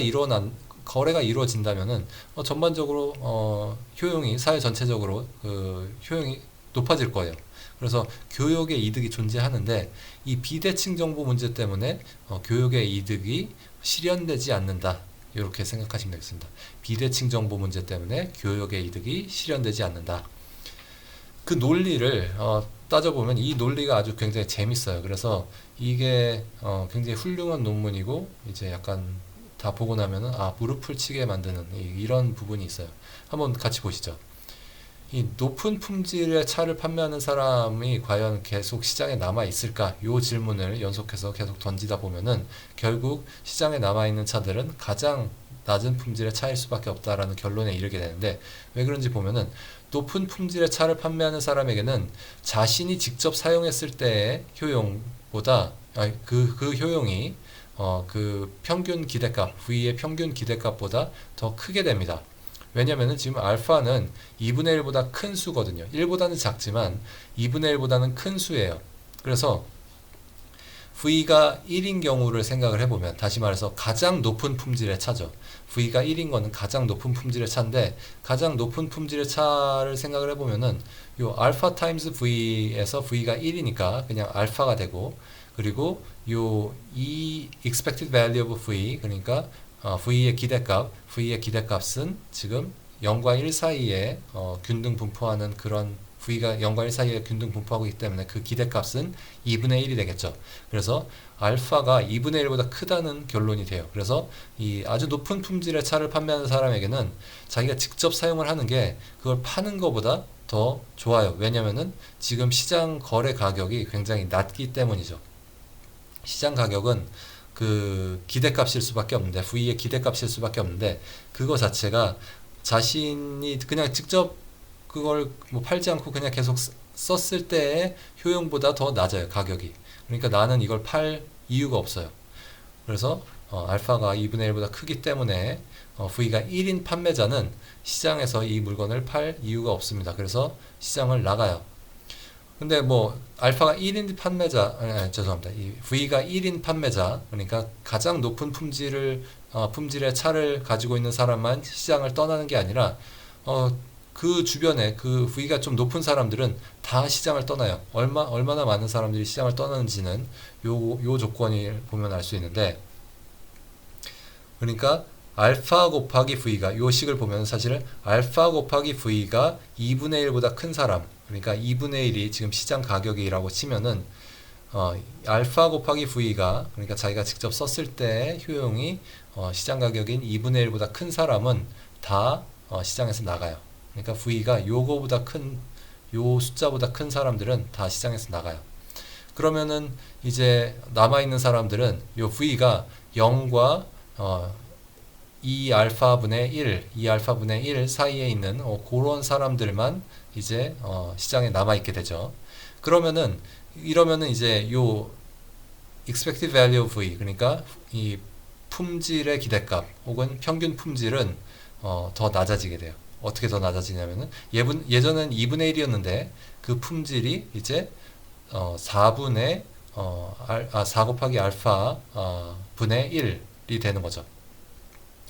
이루어진다면은 전반적으로 효용이 사회 전체적으로 그 효용이 높아질 거예요. 그래서 교역의 이득이 존재하는데 이 비대칭 정보 문제 때문에 교역의 이득이 실현되지 않는다. 이렇게 생각하시면 되겠습니다. 비대칭 정보 문제 때문에 교역의 이득이 실현되지 않는다. 그 논리를 따져보면 이 논리가 아주 굉장히 재밌어요. 그래서 이게 굉장히 훌륭한 논문이고 이제 약간 다 보고 나면은 무릎을 치게 만드는 이런 부분이 있어요. 한번 같이 보시죠. 이 높은 품질의 차를 판매하는 사람이 과연 계속 시장에 남아 있을까? 이 질문을 연속해서 계속 던지다 보면은 결국 시장에 남아 있는 차들은 가장 낮은 품질의 차일 수밖에 없다라는 결론에 이르게 되는데, 왜 그런지 보면은 높은 품질의 차를 판매하는 사람에게는 자신이 직접 사용했을 때의 효용보다 그 효용이 그 평균 기대값 V의 평균 기대값보다 더 크게 됩니다. 왜냐면은 지금 알파는 2분의 1보다 큰 수거든요. 1보다는 작지만 2분의 1보다는 큰 수예요. 그래서 V가 1인 경우를 생각을 해보면, 다시 말해서 가장 높은 품질의 차죠. V가 1인 거는 가장 높은 품질의 차인데, 가장 높은 품질의 차를 생각을 해보면은 요 알파 타임즈 V에서 V가 1이니까 그냥 알파가 되고, 그리고 요 이 expected value of V, 그러니까 V의 기대값은 지금 0과 1 사이에 균등 분포하는 그런, V가 0과 1 사이에 균등 분포하고 있기 때문에 그 기대값은 2분의 1이 되겠죠. 그래서 알파가 2분의 1보다 크다는 결론이 돼요. 그래서 이 아주 높은 품질의 차를 판매하는 사람에게는 자기가 직접 사용을 하는 게 그걸 파는 것보다 더 좋아요. 왜냐면은 지금 시장 거래 가격이 굉장히 낮기 때문이죠. 시장 가격은 그 기대값일 수밖에 없는데, V의 기대값일 수밖에 없는데, 그거 자체가 자신이 그냥 직접 그걸 뭐 팔지 않고 그냥 계속 썼을 때의 효용보다 더 낮아요, 가격이. 그러니까 나는 이걸 팔 이유가 없어요. 그래서 알파가 2분의 1보다 크기 때문에 V가 1인 판매자는 시장에서 이 물건을 팔 이유가 없습니다. 그래서 시장을 나가요. 근데 뭐 알파가 1인 판매자, 죄송합니다. 이 V가 1인 판매자, 그러니까 가장 높은 품질의 차를 가지고 있는 사람만 시장을 떠나는 게 아니라 그 주변에 그 V가 좀 높은 사람들은 다 시장을 떠나요. 얼마나 많은 사람들이 시장을 떠나는지는 요 조건을 보면 알 수 있는데, 그러니까 알파 곱하기 V가, 요 식을 보면 사실은 알파 곱하기 V가 2분의 1보다 큰 사람, 그러니까 2분의 1이 지금 시장 가격이라고 치면은 알파 곱하기 V가, 그러니까 자기가 직접 썼을 때 효용이 시장 가격인 2분의 1보다 큰 사람은 다 시장에서 나가요. 그러니까 V가 요거보다 큰, 요 숫자보다 큰 사람들은 다 시장에서 나가요. 그러면은 이제 남아있는 사람들은 요 V가 0과 2알파분의 1 사이에 있는 그런 사람들만 이제 시장에 남아있게 되죠. 이러면은 이제 요 expected value of V, 그러니까 이 품질의 기대값 혹은 평균 품질은 더 낮아지게 돼요. 어떻게 더 낮아지냐면은 예전엔 2분의 1이었는데 그 품질이 이제 4 곱하기 알파 분의 1이 되는 거죠.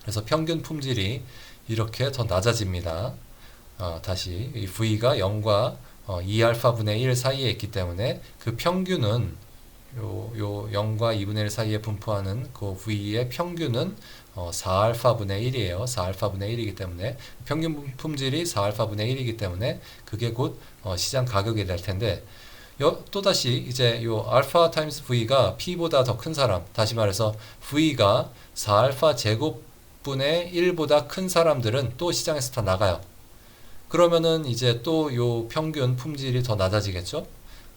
그래서 평균 품질이 이렇게 더 낮아집니다. 다시 이 V가 0과 2알파 분의 1 사이에 있기 때문에 그 평균은 요 0과 2분의 1 사이에 분포하는 그 V의 평균은 4알파 분의 1이에요. 4알파 분의 1이기 때문에 평균 품질이 4알파 분의 1이기 때문에 그게 곧 시장 가격이 될 텐데, 또다시 이제 요 알파 타임스 V가 P보다 더 큰 사람, 다시 말해서 V가 4알파 제곱분의 1보다 큰 사람들은 또 시장에서 다 나가요. 그러면은 이제 또 요 평균 품질이 더 낮아지겠죠?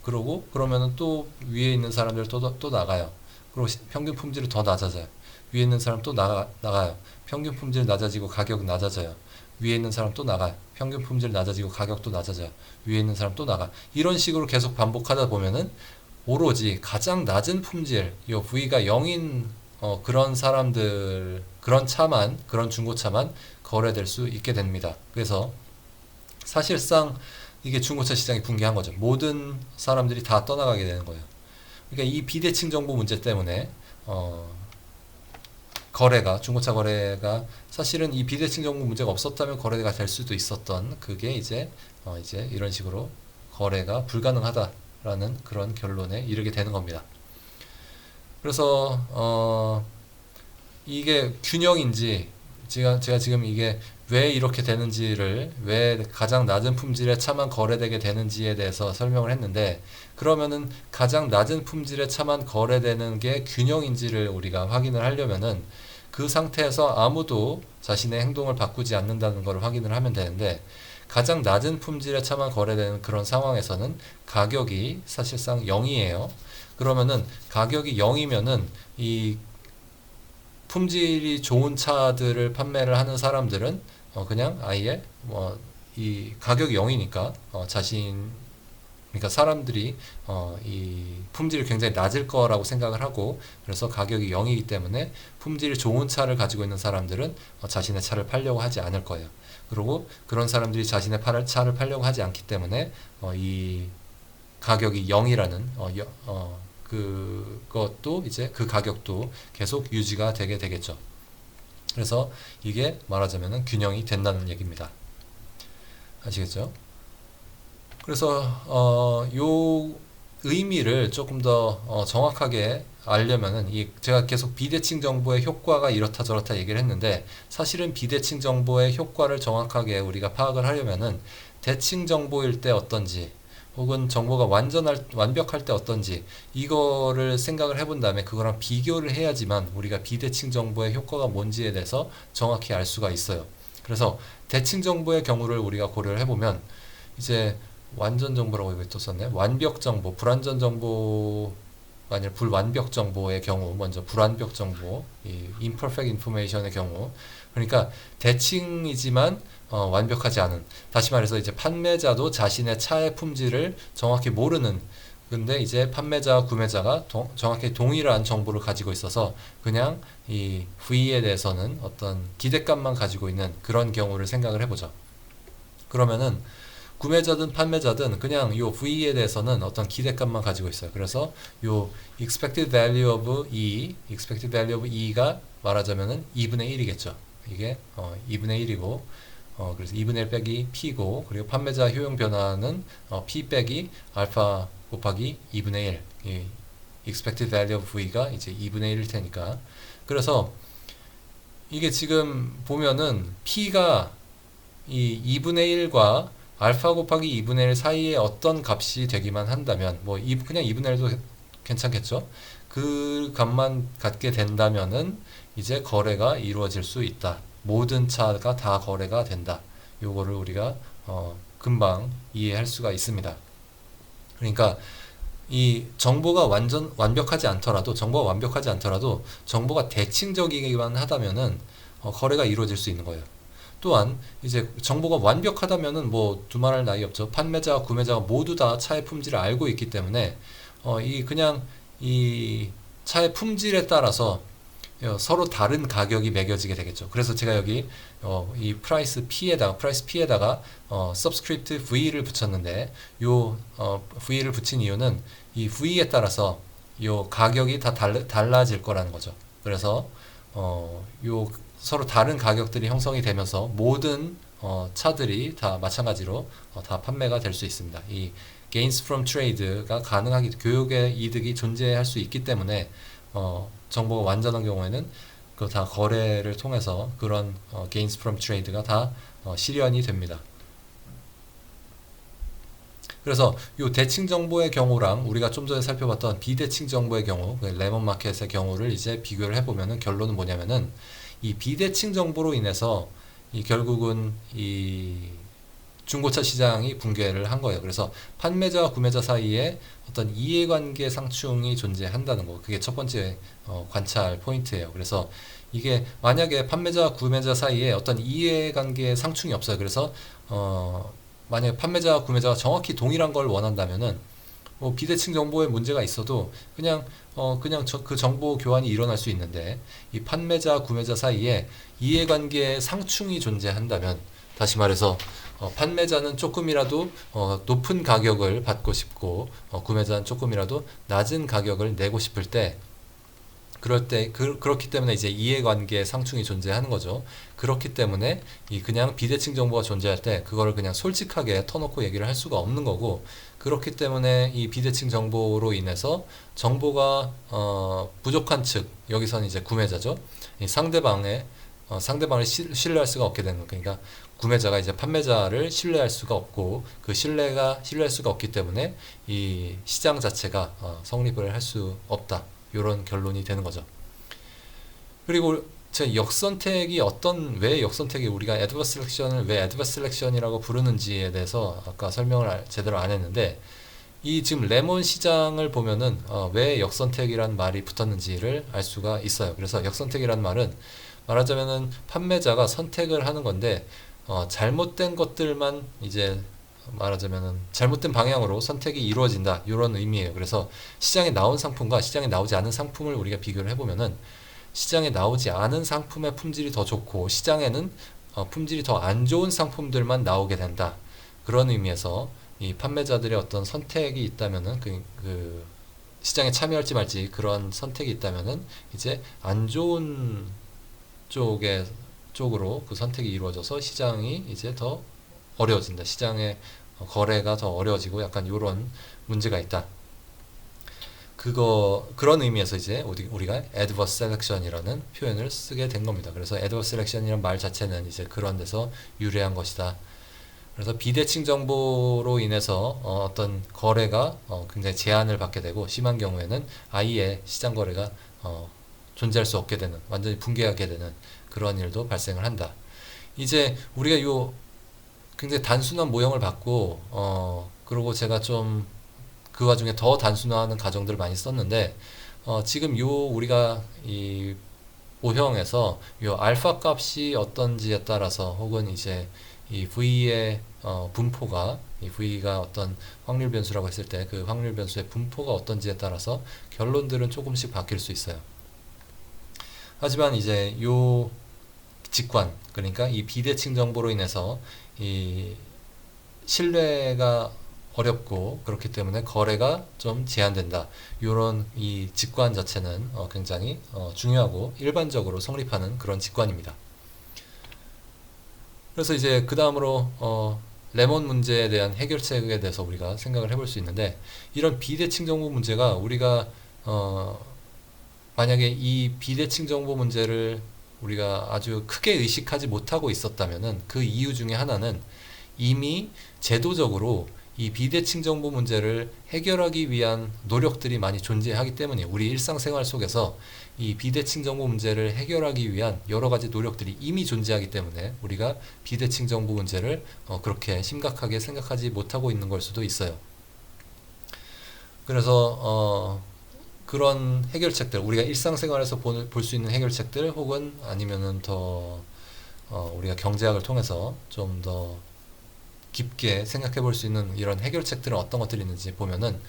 그러면은 또 위에 있는 사람들 또 나가요. 그리고 평균 품질이 더 낮아져요. 위에 있는 사람 또 나가요. 평균 품질 낮아지고 가격 낮아져요. 위에 있는 사람 또 나가요. 평균 품질 낮아지고 가격도 낮아져요. 위에 있는 사람 또 나가. 이런 식으로 계속 반복하다 보면은 오로지 가장 낮은 품질, 요 V가 0인 그런 사람들, 그런 중고차만 거래될 수 있게 됩니다. 그래서 사실상 이게 중고차 시장이 붕괴한 거죠. 모든 사람들이 다 떠나가게 되는 거예요. 그러니까 이 비대칭 정보 문제 때문에 중고차 거래가 사실은 이 비대칭 정보 문제가 없었다면 거래가 될 수도 있었던 그게 이제 이런 식으로 거래가 불가능하다라는 그런 결론에 이르게 되는 겁니다. 그래서 이게 균형인지 제가 지금 이게 왜 이렇게 되는지를, 왜 가장 낮은 품질의 차만 거래되게 되는지에 대해서 설명을 했는데, 그러면은 가장 낮은 품질의 차만 거래되는 게 균형인지를 우리가 확인을 하려면은 그 상태에서 아무도 자신의 행동을 바꾸지 않는다는 걸 확인을 하면 되는데, 가장 낮은 품질의 차만 거래되는 그런 상황에서는 가격이 사실상 0이에요. 그러면은 가격이 0이면은 이 품질이 좋은 차들을 판매를 하는 사람들은 그냥 아예 이 가격이 0이니까 그러니까 사람들이 이 품질이 굉장히 낮을 거라고 생각을 하고, 그래서 가격이 0이기 때문에 품질이 좋은 차를 가지고 있는 사람들은 자신의 차를 팔려고 하지 않을 거예요. 그리고 그런 사람들이 자신의 차를 팔려고 하지 않기 때문에 이 가격이 0이라는 그것도 이제 그 가격도 계속 유지가 되게 되겠죠. 그래서 이게 말하자면은 균형이 된다는 얘기입니다. 아시겠죠? 그래서 요 의미를 조금 더 정확하게 알려면은 제가 계속 비대칭 정보의 효과가 이렇다 저렇다 얘기를 했는데, 사실은 비대칭 정보의 효과를 정확하게 우리가 파악을 하려면은 대칭 정보일 때 어떤지, 혹은 정보가 완벽할 때 어떤지, 이거를 생각을 해본 다음에 그거랑 비교를 해야지만 우리가 비대칭 정보의 효과가 뭔지에 대해서 정확히 알 수가 있어요. 그래서 대칭 정보의 경우를 우리가 고려를 해보면, 이제 완전 정보라고 왜 또 썼네? 완벽 정보, 불완전 정보가 아니라 불완벽 정보의 경우, 먼저 불완벽 정보, 이 imperfect information의 경우, 그러니까 대칭이지만 완벽하지 않은, 다시 말해서 이제 판매자도 자신의 차의 품질을 정확히 모르는, 근데 이제 판매자와 구매자가 정확히 동일한 정보를 가지고 있어서 그냥 이 V에 대해서는 어떤 기대감만 가지고 있는 그런 경우를 생각을 해보죠. 그러면은 구매자든 판매자든 그냥 요 V에 대해서는 어떤 기대감만 가지고 있어요. 그래서 요 expected value of E가 말하자면은 2분의 1이겠죠. 이게 2분의 1이고, 그래서 2분의 1 빼기 P고, 그리고 판매자 효용 변화는 P 빼기 알파 곱하기 2분의 1. 이 expected value of V가 이제 2분의 1일 테니까. 그래서 이게 지금 보면은 P가 이 2분의 1과 알파 곱하기 2분의 1 사이에 어떤 값이 되기만 한다면, 그냥 2분의 1도 괜찮겠죠? 그 값만 갖게 된다면은 이제 거래가 이루어질 수 있다. 모든 차가 다 거래가 된다. 요거를 우리가 금방 이해할 수가 있습니다. 그러니까 이 정보가 완벽하지 않더라도 정보가 대칭적이기만 하다면은 거래가 이루어질 수 있는 거예요. 또한 이제 정보가 완벽하다면은 두말할 나위 없죠. 판매자와 구매자가 모두 다 차의 품질을 알고 있기 때문에 이 차의 품질에 따라서 서로 다른 가격이 매겨지게 되겠죠. 그래서 제가 여기 이 프라이스 P에다가 subscript V를 붙였는데, 요 V를 붙인 이유는 이 V에 따라서 요 가격이 다 달라질 거라는 거죠. 그래서 요 서로 다른 가격들이 형성이 되면서 모든 차들이 다 마찬가지로 다 판매가 될 수 있습니다. 이 gains from trade가 교역의 이득이 존재할 수 있기 때문에 정보가 완전한 경우에는 그 다 거래를 통해서 그런 gains from trade가 다 실현이 됩니다. 그래서 이 대칭 정보의 경우랑 우리가 좀 전에 살펴봤던 비대칭 정보의 경우, 그 레몬마켓의 경우를 이제 비교를 해보면은 결론은 뭐냐면은 이 비대칭 정보로 인해서 이 결국은 이 중고차 시장이 붕괴를 한 거예요. 그래서 판매자와 구매자 사이에 어떤 이해관계 상충이 존재한다는 거. 그게 첫 번째 관찰 포인트예요. 그래서 이게 만약에 판매자와 구매자 사이에 어떤 이해관계 상충이 없어요. 그래서 만약에 판매자와 구매자가 정확히 동일한 걸 원한다면은 비대칭 정보에 문제가 있어도 그냥 그 정보 교환이 일어날 수 있는데 이 판매자 구매자 사이에 이해관계 상충이 존재한다면 다시 말해서 판매자는 조금이라도 높은 가격을 받고 싶고 구매자는 조금이라도 낮은 가격을 내고 싶을 때 그럴 때 그렇기 때문에 이제 이해관계 상충이 존재하는 거죠. 그렇기 때문에 이 그냥 비대칭 정보가 존재할 때 그거를 그냥 솔직하게 터놓고 얘기를 할 수가 없는 거고 그렇기 때문에 이 비대칭 정보로 인해서 정보가 부족한 측 여기서는 이제 구매자죠. 이 상대방을 신뢰할 수가 없게 되는 거. 그러니까 구매자가 이제 판매자를 신뢰할 수가 없고 그 신뢰할 수가 없기 때문에 이 시장 자체가 성립을 할 수 없다. 이런 결론이 되는 거죠. 그리고 제 역선택이 왜 역선택이 우리가 애드버스 셀렉션을 왜 애드버스 셀렉션이라고 부르는지에 대해서 아까 설명을 제대로 안 했는데 이 지금 레몬 시장을 보면은 왜 역선택이란 말이 붙었는지를 알 수가 있어요. 그래서 역선택이란 말은 말하자면은 판매자가 선택을 하는 건데 잘못된 것들만 이제 말하자면은 잘못된 방향으로 선택이 이루어진다 이런 의미예요. 그래서 시장에 나온 상품과 시장에 나오지 않은 상품을 우리가 비교를 해보면은 시장에 나오지 않은 상품의 품질이 더 좋고 시장에는 품질이 더 안 좋은 상품들만 나오게 된다. 그런 의미에서 이 판매자들의 어떤 선택이 있다면은 그 시장에 참여할지 말지 그런 선택이 있다면은 이제 안 좋은 쪽으로 그 선택이 이루어져서 시장이 이제 더 어려워진다. 시장의 거래가 더 어려워지고 약간 이런 문제가 있다. 그런 의미에서 이제 우리가 adverse selection이라는 표현을 쓰게 된 겁니다. 그래서 adverse selection이라는 말 자체는 이제 그런 데서 유래한 것이다. 그래서 비대칭 정보로 인해서 어떤 거래가 굉장히 제한을 받게 되고 심한 경우에는 아예 시장 거래가 존재할 수 없게 되는 완전히 붕괴하게 되는 그런 일도 발생을 한다. 이제 우리가 굉장히 단순한 모형을 받고 그리고 제가 좀 그 와중에 더 단순화하는 가정들을 많이 썼는데 지금 우리가 이 모형에서 알파 값이 어떤지에 따라서 혹은 이제 이 V의 분포가 이 V가 어떤 확률 변수라고 했을 때 그 확률 변수의 분포가 어떤지에 따라서 결론들은 조금씩 바뀔 수 있어요. 하지만 이제 직관 그러니까 이 비대칭 정보로 인해서 이 신뢰가 어렵고 그렇기 때문에 거래가 좀 제한된다. 이런 이 직관 자체는 굉장히 중요하고 일반적으로 성립하는 그런 직관입니다. 그래서 이제 그 다음으로 레몬 문제에 대한 해결책에 대해서 우리가 생각을 해볼 수 있는데 이런 비대칭 정보 문제가 우리가 만약에 이 비대칭 정보 문제를 우리가 아주 크게 의식하지 못하고 있었다면은 그 이유 중에 하나는 이미 제도적으로 이 비대칭 정보 문제를 해결하기 위한 노력들이 많이 존재하기 때문에 우리 일상생활 속에서 이 비대칭 정보 문제를 해결하기 위한 여러 가지 노력들이 이미 존재하기 때문에 우리가 비대칭 정보 문제를 그렇게 심각하게 생각하지 못하고 있는 걸 수도 있어요. 그래서 그런 해결책들 우리가 일상생활에서 볼 수 있는 해결책들 혹은 아니면은 더 우리가 경제학을 통해서 좀 더 깊게 생각해 볼 수 있는 이런 해결책들은 어떤 것들이 있는지 보면은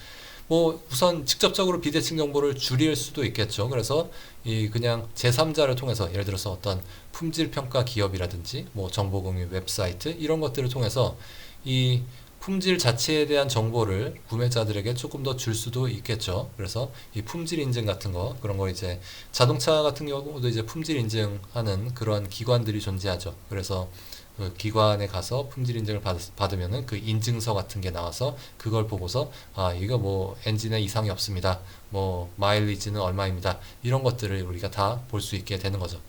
우선 직접적으로 비대칭 정보를 줄일 수도 있겠죠. 그래서 그냥 제3자를 통해서 예를 들어서 어떤 품질 평가 기업이라든지 정보 공유 웹사이트 이런 것들을 통해서 이 품질 자체에 대한 정보를 구매자들에게 조금 더 줄 수도 있겠죠. 그래서 이 품질 인증 같은 그런 거 이제 자동차 같은 경우도 이제 품질 인증하는 그런 기관들이 존재하죠. 그래서 그 기관에 가서 품질 인증을 받으면은 그 인증서 같은 게 나와서 그걸 보고서 이거 엔진에 이상이 없습니다. 마일리지는 얼마입니다. 이런 것들을 우리가 다 볼 수 있게 되는 거죠.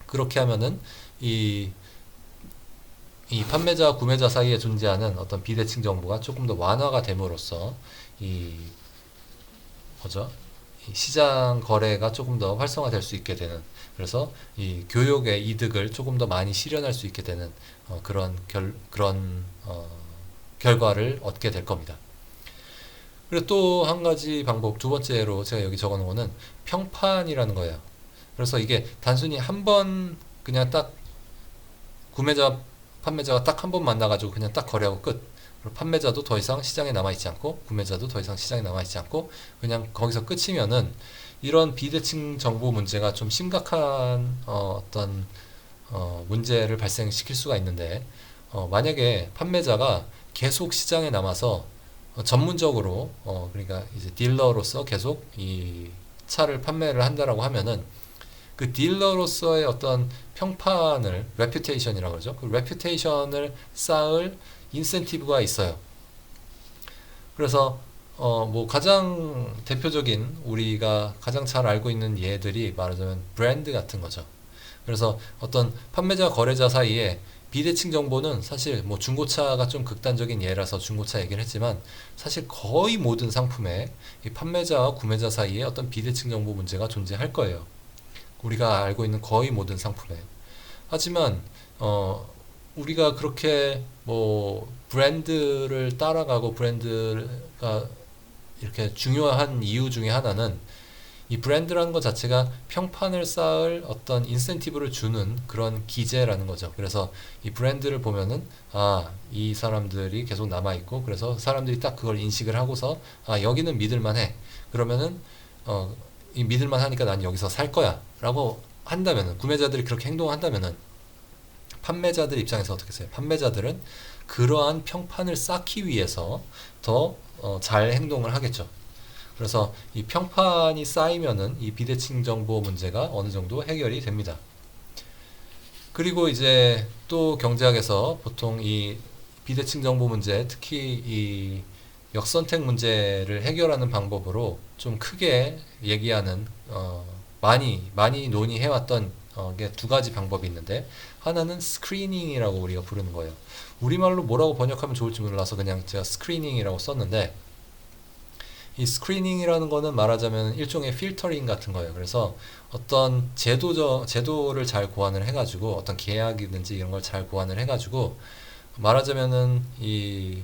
그렇게 하면은 이 판매자와 구매자 사이에 존재하는 어떤 비대칭 정보가 조금 더 완화가 됨으로써 이 뭐죠? 이 시장 거래가 조금 더 활성화될 수 있게 되는, 그래서 이 교육의 이득을 조금 더 많이 실현할 수 있게 되는 그런 결과를 얻게 될 겁니다. 그리고 또 한 가지 방법, 두 번째로 제가 여기 적어 놓은 거는 평판이라는 거예요. 그래서 이게 단순히 한 번 그냥 딱 구매자 판매자가 딱 한 번 만나가지고 그냥 딱 거래하고 끝. 그리고 판매자도 더 이상 시장에 남아있지 않고 구매자도 더 이상 시장에 남아있지 않고 그냥 거기서 끝이면은 이런 비대칭 정보 문제가 좀 심각한 어떤 문제를 발생시킬 수가 있는데, 만약에 판매자가 계속 시장에 남아서 전문적으로 그러니까 이제 딜러로서 계속 이 차를 판매를 한다라고 하면은 그 딜러로서의 어떤 평판을 레퓨테이션이라고 그러죠. 그 레퓨테이션을 쌓을 인센티브가 있어요. 그래서 뭐 가장 대표적인 우리가 가장 잘 알고 있는 예들이 말하자면 브랜드 같은 거죠. 그래서 어떤 판매자 거래자 사이에 비대칭 정보는 사실 뭐 중고차가 좀 극단적인 예라서 중고차 얘기를 했지만 사실 거의 모든 상품에 이 판매자와 구매자 사이에 어떤 비대칭 정보 문제가 존재할 거예요. 우리가 알고 있는 거의 모든 상품에. 하지만 우리가 그렇게 뭐 브랜드를 따라가고 브랜드가 이렇게 중요한 이유 중에 하나는 이 브랜드라는 것 자체가 평판을 쌓을 어떤 인센티브를 주는 그런 기제라는 거죠. 그래서 이 브랜드를 보면은 이 사람들이 계속 남아 있고 그래서 사람들이 딱 그걸 인식을 하고서 여기는 믿을만해. 그러면은 이 믿을만 하니까 난 여기서 살 거야라고 한다면은, 구매자들이 그렇게 행동한다면은 판매자들 입장에서 어떻게 해요? 판매자들은 그러한 평판을 쌓기 위해서 더 잘 행동을 하겠죠. 그래서 이 평판이 쌓이면은 이 비대칭 정보 문제가 어느 정도 해결이 됩니다. 그리고 이제 또 경제학에서 보통 이 비대칭 정보 문제, 특히 이 역선택 문제를 해결하는 방법으로 좀 크게 얘기하는 많이 논의해왔던 게 두 가지 방법이 있는데, 하나는 스크리닝이라고 우리가 부르는 거예요. 우리말로 뭐라고 번역하면 좋을지 몰라서 그냥 제가 스크리닝이라고 썼는데, 이 스크리닝이라는 거는 말하자면 일종의 필터링 같은 거예요. 그래서 어떤 제도를 잘 고안을 해가지고 어떤 계약이든지 이런 걸 잘 고안을 해가지고 말하자면은 이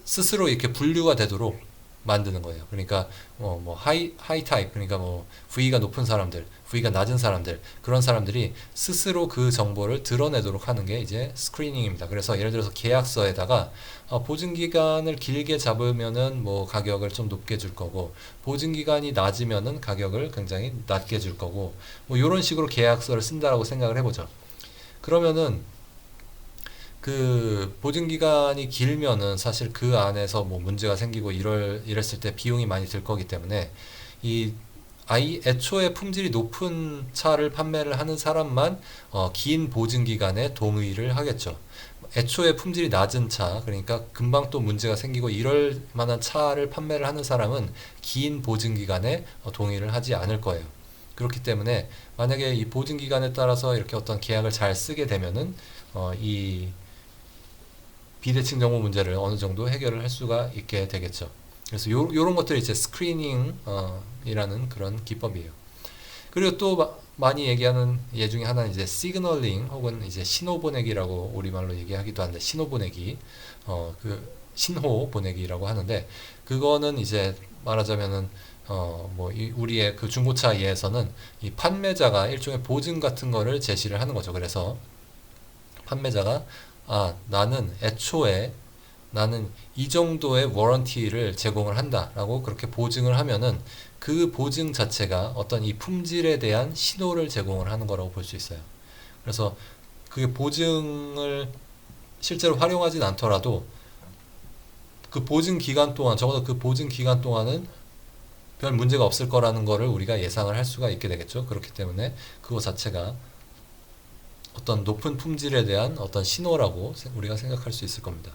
스스로 이렇게 분류가 되도록 만드는 거예요. 그러니까 뭐 하이 타입, 그러니까 뭐 V가 높은 사람들, V가 낮은 사람들, 그런 사람들이 스스로 그 정보를 드러내도록 하는 게 이제 스크리닝입니다. 그래서 예를 들어서 계약서에다가 보증 기간을 길게 잡으면은 뭐 가격을 좀 높게 줄 거고, 보증 기간이 낮으면은 가격을 굉장히 낮게 줄 거고, 뭐 이런 식으로 계약서를 쓴다라고 생각을 해보죠. 그러면은 그 보증기간이 길면은 사실 그 안에서 뭐 문제가 생기고 이랬을 때 비용이 많이 들 거기 때문에 이 애초에 품질이 높은 차를 판매를 하는 사람만 긴 보증기간에 동의를 하겠죠. 애초에 품질이 낮은 차, 그러니까 금방 또 문제가 생기고 이럴 만한 차를 판매를 하는 사람은 긴 보증기간에 동의를 하지 않을 거예요. 그렇기 때문에 만약에 이 보증기간에 따라서 이렇게 어떤 계약을 잘 쓰게 되면은 이 비대칭 정보 문제를 어느 정도 해결을 할 수가 있게 되겠죠. 그래서 요런 것들이 이제 스크리닝 이라는 그런 기법이에요. 그리고 또 많이 얘기하는 예 중에 하나는 이제 시그널링 혹은 이제 신호 보내기라고 우리말로 얘기하기도 하는데, 신호 보내기, 그 신호 보내기라고 하는데, 그거는 이제 말하자면은 뭐 우리의 그 중고차 예에서는 이 판매자가 일종의 보증 같은 거를 제시를 하는 거죠. 그래서 판매자가 나는 애초에 나는 이 정도의 워런티를 제공을 한다라고 그렇게 보증을 하면은 그 보증 자체가 어떤 이 품질에 대한 신호를 제공을 하는 거라고 볼 수 있어요. 그래서 그게 보증을 실제로 활용하진 않더라도 그 보증 기간 동안, 적어도 그 보증 기간 동안은 별 문제가 없을 거라는 거를 우리가 예상을 할 수가 있게 되겠죠. 그렇기 때문에 그거 자체가 어떤 높은 품질에 대한 어떤 신호라고 우리가 생각할 수 있을 겁니다.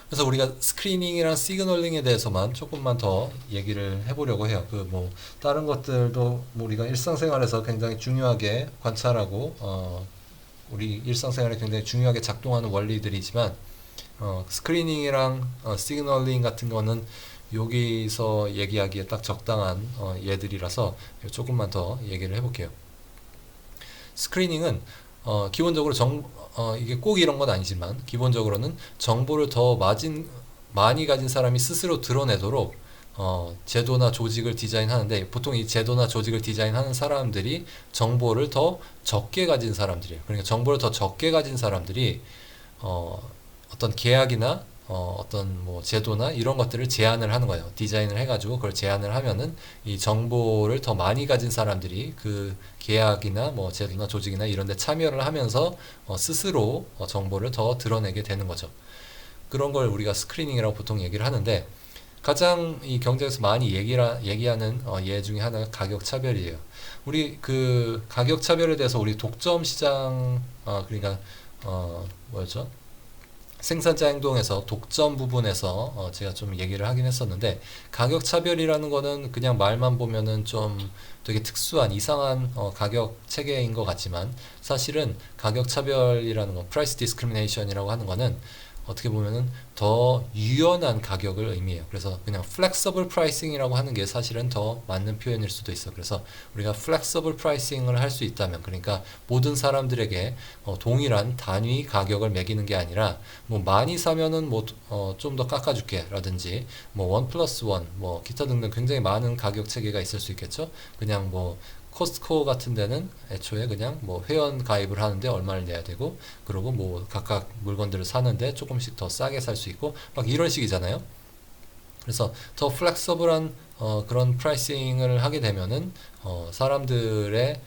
그래서 우리가 스크리닝이랑 시그널링에 대해서만 조금만 더 얘기를 해보려고 해요. 그 뭐 다른 것들도 뭐 우리가 일상생활에서 굉장히 중요하게 관찰하고 우리 일상생활에 굉장히 중요하게 작동하는 원리들이지만 스크리닝이랑 시그널링 같은 거는 여기서 얘기하기에 딱 적당한 예들이라서 조금만 더 얘기를 해볼게요. 스크리닝은 기본적으로 이게 꼭 이런 건 아니지만 기본적으로는 정보를 더 많이 가진 사람이 스스로 드러내도록 제도나 조직을 디자인하는데, 보통 이 제도나 조직을 디자인하는 사람들이 정보를 더 적게 가진 사람들이에요. 그러니까 정보를 더 적게 가진 사람들이 어떤 계약이나 어떤 뭐 제도나 이런 것들을 제안을 하는 거예요. 디자인을 해가지고 그걸 제안을 하면은 이 정보를 더 많이 가진 사람들이 그 계약이나 뭐 제도나 조직이나 이런 데 참여를 하면서 스스로 정보를 더 드러내게 되는 거죠. 그런 걸 우리가 스크리닝이라고 보통 얘기를 하는데, 가장 이 경제에서 많이 얘기하는 예 중에 하나가 가격 차별이에요. 우리 그 가격 차별에 대해서 우리 독점 시장, 그러니까 뭐였죠? 생산자 행동에서 독점 부분에서 제가 좀 얘기를 하긴 했었는데, 가격 차별이라는 거는 그냥 말만 보면은 좀 되게 특수한 이상한 가격 체계인 것 같지만, 사실은 가격 차별이라는 거, price discrimination이라고 하는 거는 어떻게 보면은 더 유연한 가격을 의미해요. 그래서 그냥 flexible pricing이라고 하는 게 사실은 더 맞는 표현일 수도 있어. 그래서 우리가 flexible pricing을 할 수 있다면, 그러니까 모든 사람들에게 동일한 단위 가격을 매기는 게 아니라 뭐 많이 사면은 뭐 좀 더 깎아줄게 라든지 뭐 1+1 뭐 기타 등등 굉장히 많은 가격 체계가 있을 수 있겠죠. 그냥 뭐 코스트코 같은 데는 애초에 그냥 뭐 회원 가입을 하는데 얼마를 내야 되고, 그리고 뭐 각각 물건들을 사는데 조금씩 더 싸게 살 수 있고 막 이런 식이잖아요. 그래서 더 플렉서블한 그런 프라이싱을 하게 되면은 사람들의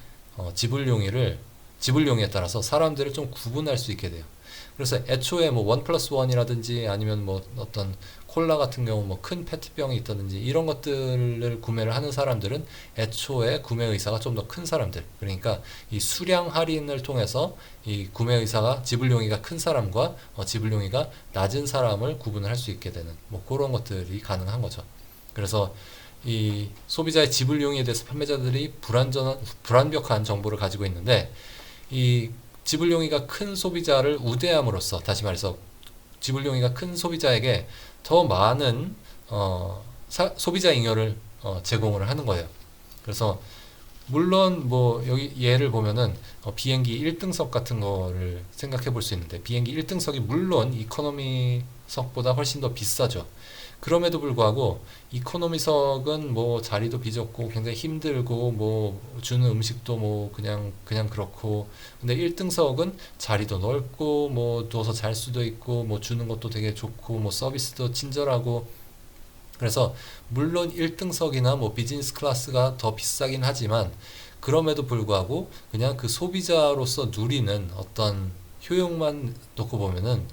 지불 용의에 따라서 사람들을 좀 구분할 수 있게 돼요. 그래서 애초에 뭐 1+1이라든지 아니면 뭐 어떤 콜라 같은 경우 뭐 큰 페트병이 있다든지 이런 것들을 구매를 하는 사람들은 애초에 구매 의사가 좀 더 큰 사람들, 그러니까 이 수량 할인을 통해서 이 구매 의사가 지불 용의가 큰 사람과 지불 용의가 낮은 사람을 구분을 할 수 있게 되는 뭐 그런 것들이 가능한 거죠. 그래서 이 소비자의 지불 용의에 대해서 판매자들이 불완벽한 정보를 가지고 있는데, 이 지불 용의가 큰 소비자를 우대함으로써, 다시 말해서 지불 용의가 큰 소비자에게 더 많은 소비자 잉여를 제공을 하는 거예요. 그래서 물론 뭐 여기 예를 보면은 비행기 1등석 같은 거를 생각해 볼 수 있는데, 비행기 1등석이 물론 이코노미석보다 훨씬 더 비싸죠. 그럼에도 불구하고 이코노미석은 뭐 자리도 비좁고 굉장히 힘들고 뭐 주는 음식도 뭐 그냥 그렇고, 근데 1등석은 자리도 넓고 뭐 누워서 잘 수도 있고 뭐 주는 것도 되게 좋고 뭐 서비스도 친절하고, 그래서 물론 1등석이나 뭐 비즈니스 클래스가 더 비싸긴 하지만 그럼에도 불구하고 그냥 그 소비자로서 누리는 어떤 효용만 놓고 보면은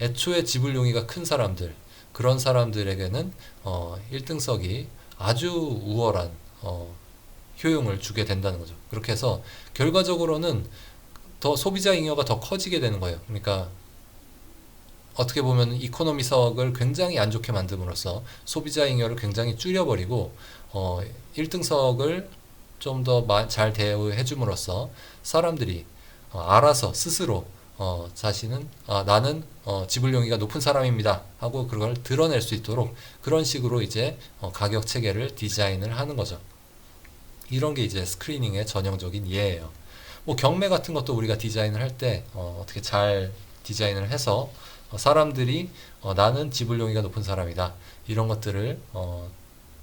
애초에 지불 용의가 큰 사람들, 그런 사람들에게는 1등석이 아주 우월한 효용을 주게 된다는 거죠. 그렇게 해서 결과적으로는 더 소비자 잉여가 더 커지게 되는 거예요. 그러니까 어떻게 보면 이코노미석을 굉장히 안 좋게 만듦으로써 소비자 잉여를 굉장히 줄여버리고 1등석을 좀 더 잘 대우해 줌으로써 사람들이 알아서 스스로 자신은 나는 지불 용의가 높은 사람입니다 하고 그걸 드러낼 수 있도록 그런 식으로 이제 가격 체계를 디자인을 하는 거죠. 이런 게 이제 스크리닝의 전형적인 예예요. 뭐 경매 같은 것도 우리가 디자인을 할 때 어떻게 잘 디자인을 해서 사람들이 나는 지불 용의가 높은 사람이다 이런 것들을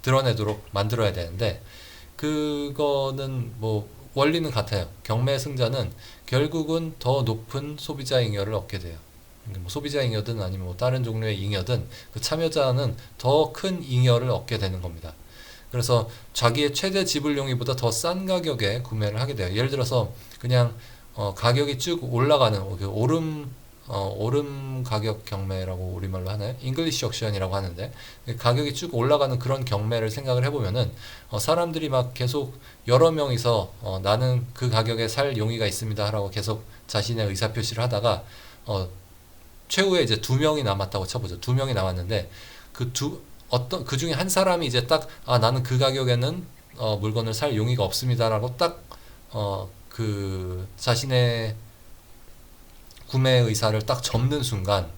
드러내도록 만들어야 되는데, 그거는 뭐 원리는 같아요. 경매 승자는 결국은 더 높은 소비자 잉여를 얻게 돼요. 뭐 소비자 잉여든 아니면 뭐 다른 종류의 잉여든 그 참여자는 더 큰 잉여를 얻게 되는 겁니다. 그래서 자기의 최대 지불 용의보다 더 싼 가격에 구매를 하게 돼요. 예를 들어서 그냥 가격이 쭉 올라가는 오름 가격 경매라고 우리말로 하나요? 잉글리시 옥션이라고 하는데, 가격이 쭉 올라가는 그런 경매를 생각을 해보면은 사람들이 막 계속 여러 명이서 나는 그 가격에 살 용의가 있습니다 라고 계속 자신의 의사표시를 하다가 최후에 이제 두 명이 남았다고 쳐보죠. 두 명이 남았는데 그 중에 한 사람이 이제 딱 나는 그 가격에는 물건을 살 용의가 없습니다라고 딱 그 자신의 구매 의사를 딱 접는 순간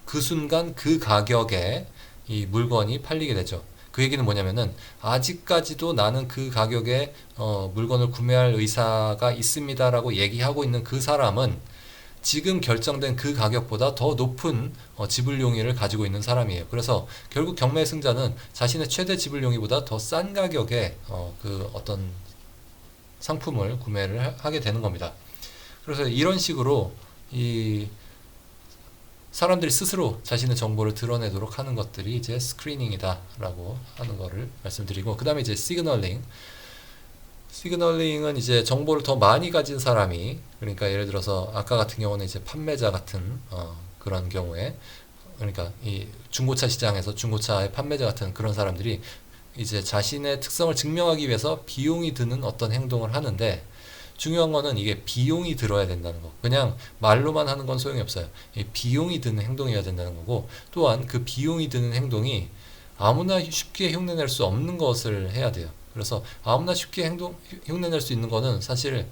그 순간 그 가격에 이 물건이 팔리게 되죠. 그 얘기는 뭐냐면은 아직까지도 나는 그 가격에 물건을 구매할 의사가 있습니다라고 얘기하고 있는 그 사람은 지금 결정된 그 가격보다 더 높은 지불 용의를 가지고 있는 사람이에요. 그래서 결국 경매 승자는 자신의 최대 지불 용의보다 더 싼 가격에 그 어떤 상품을 구매를 하게 되는 겁니다. 그래서 이런 식으로 이 사람들이 스스로 자신의 정보를 드러내도록 하는 것들이 이제 스크리닝이다라고 하는 거를 말씀드리고, 그 다음에 이제 시그널링. 시그널링은 이제 정보를 더 많이 가진 사람이, 그러니까 예를 들어서 아까 같은 경우는 이제 판매자 같은 그런 경우에, 그러니까 이 중고차 시장에서 중고차의 판매자 같은 그런 사람들이 이제 자신의 특성을 증명하기 위해서 비용이 드는 어떤 행동을 하는데, 중요한 거는 이게 비용이 들어야 된다는 거. 그냥 말로만 하는 건 소용이 없어요. 비용이 드는 행동이어야 된다는 거고, 또한 그 비용이 드는 행동이 아무나 쉽게 흉내낼 수 없는 것을 해야 돼요. 그래서 아무나 쉽게 흉내낼 수 있는 거는 사실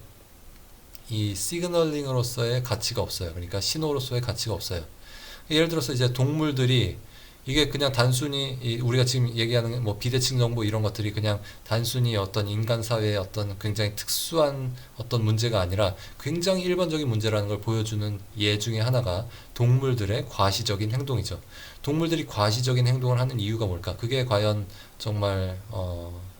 이 시그널링으로서의 가치가 없어요. 그러니까 신호로서의 가치가 없어요. 예를 들어서 이제 동물들이 이게 그냥 단순히 우리가 지금 얘기하는 뭐 비대칭 정보 이런 것들이 그냥 단순히 어떤 인간 사회의 어떤 굉장히 특수한 어떤 문제가 아니라 굉장히 일반적인 문제라는 걸 보여주는 예 중에 하나가 동물들의 과시적인 행동이죠. 동물들이 과시적인 행동을 하는 이유가 뭘까? 그게 과연 정말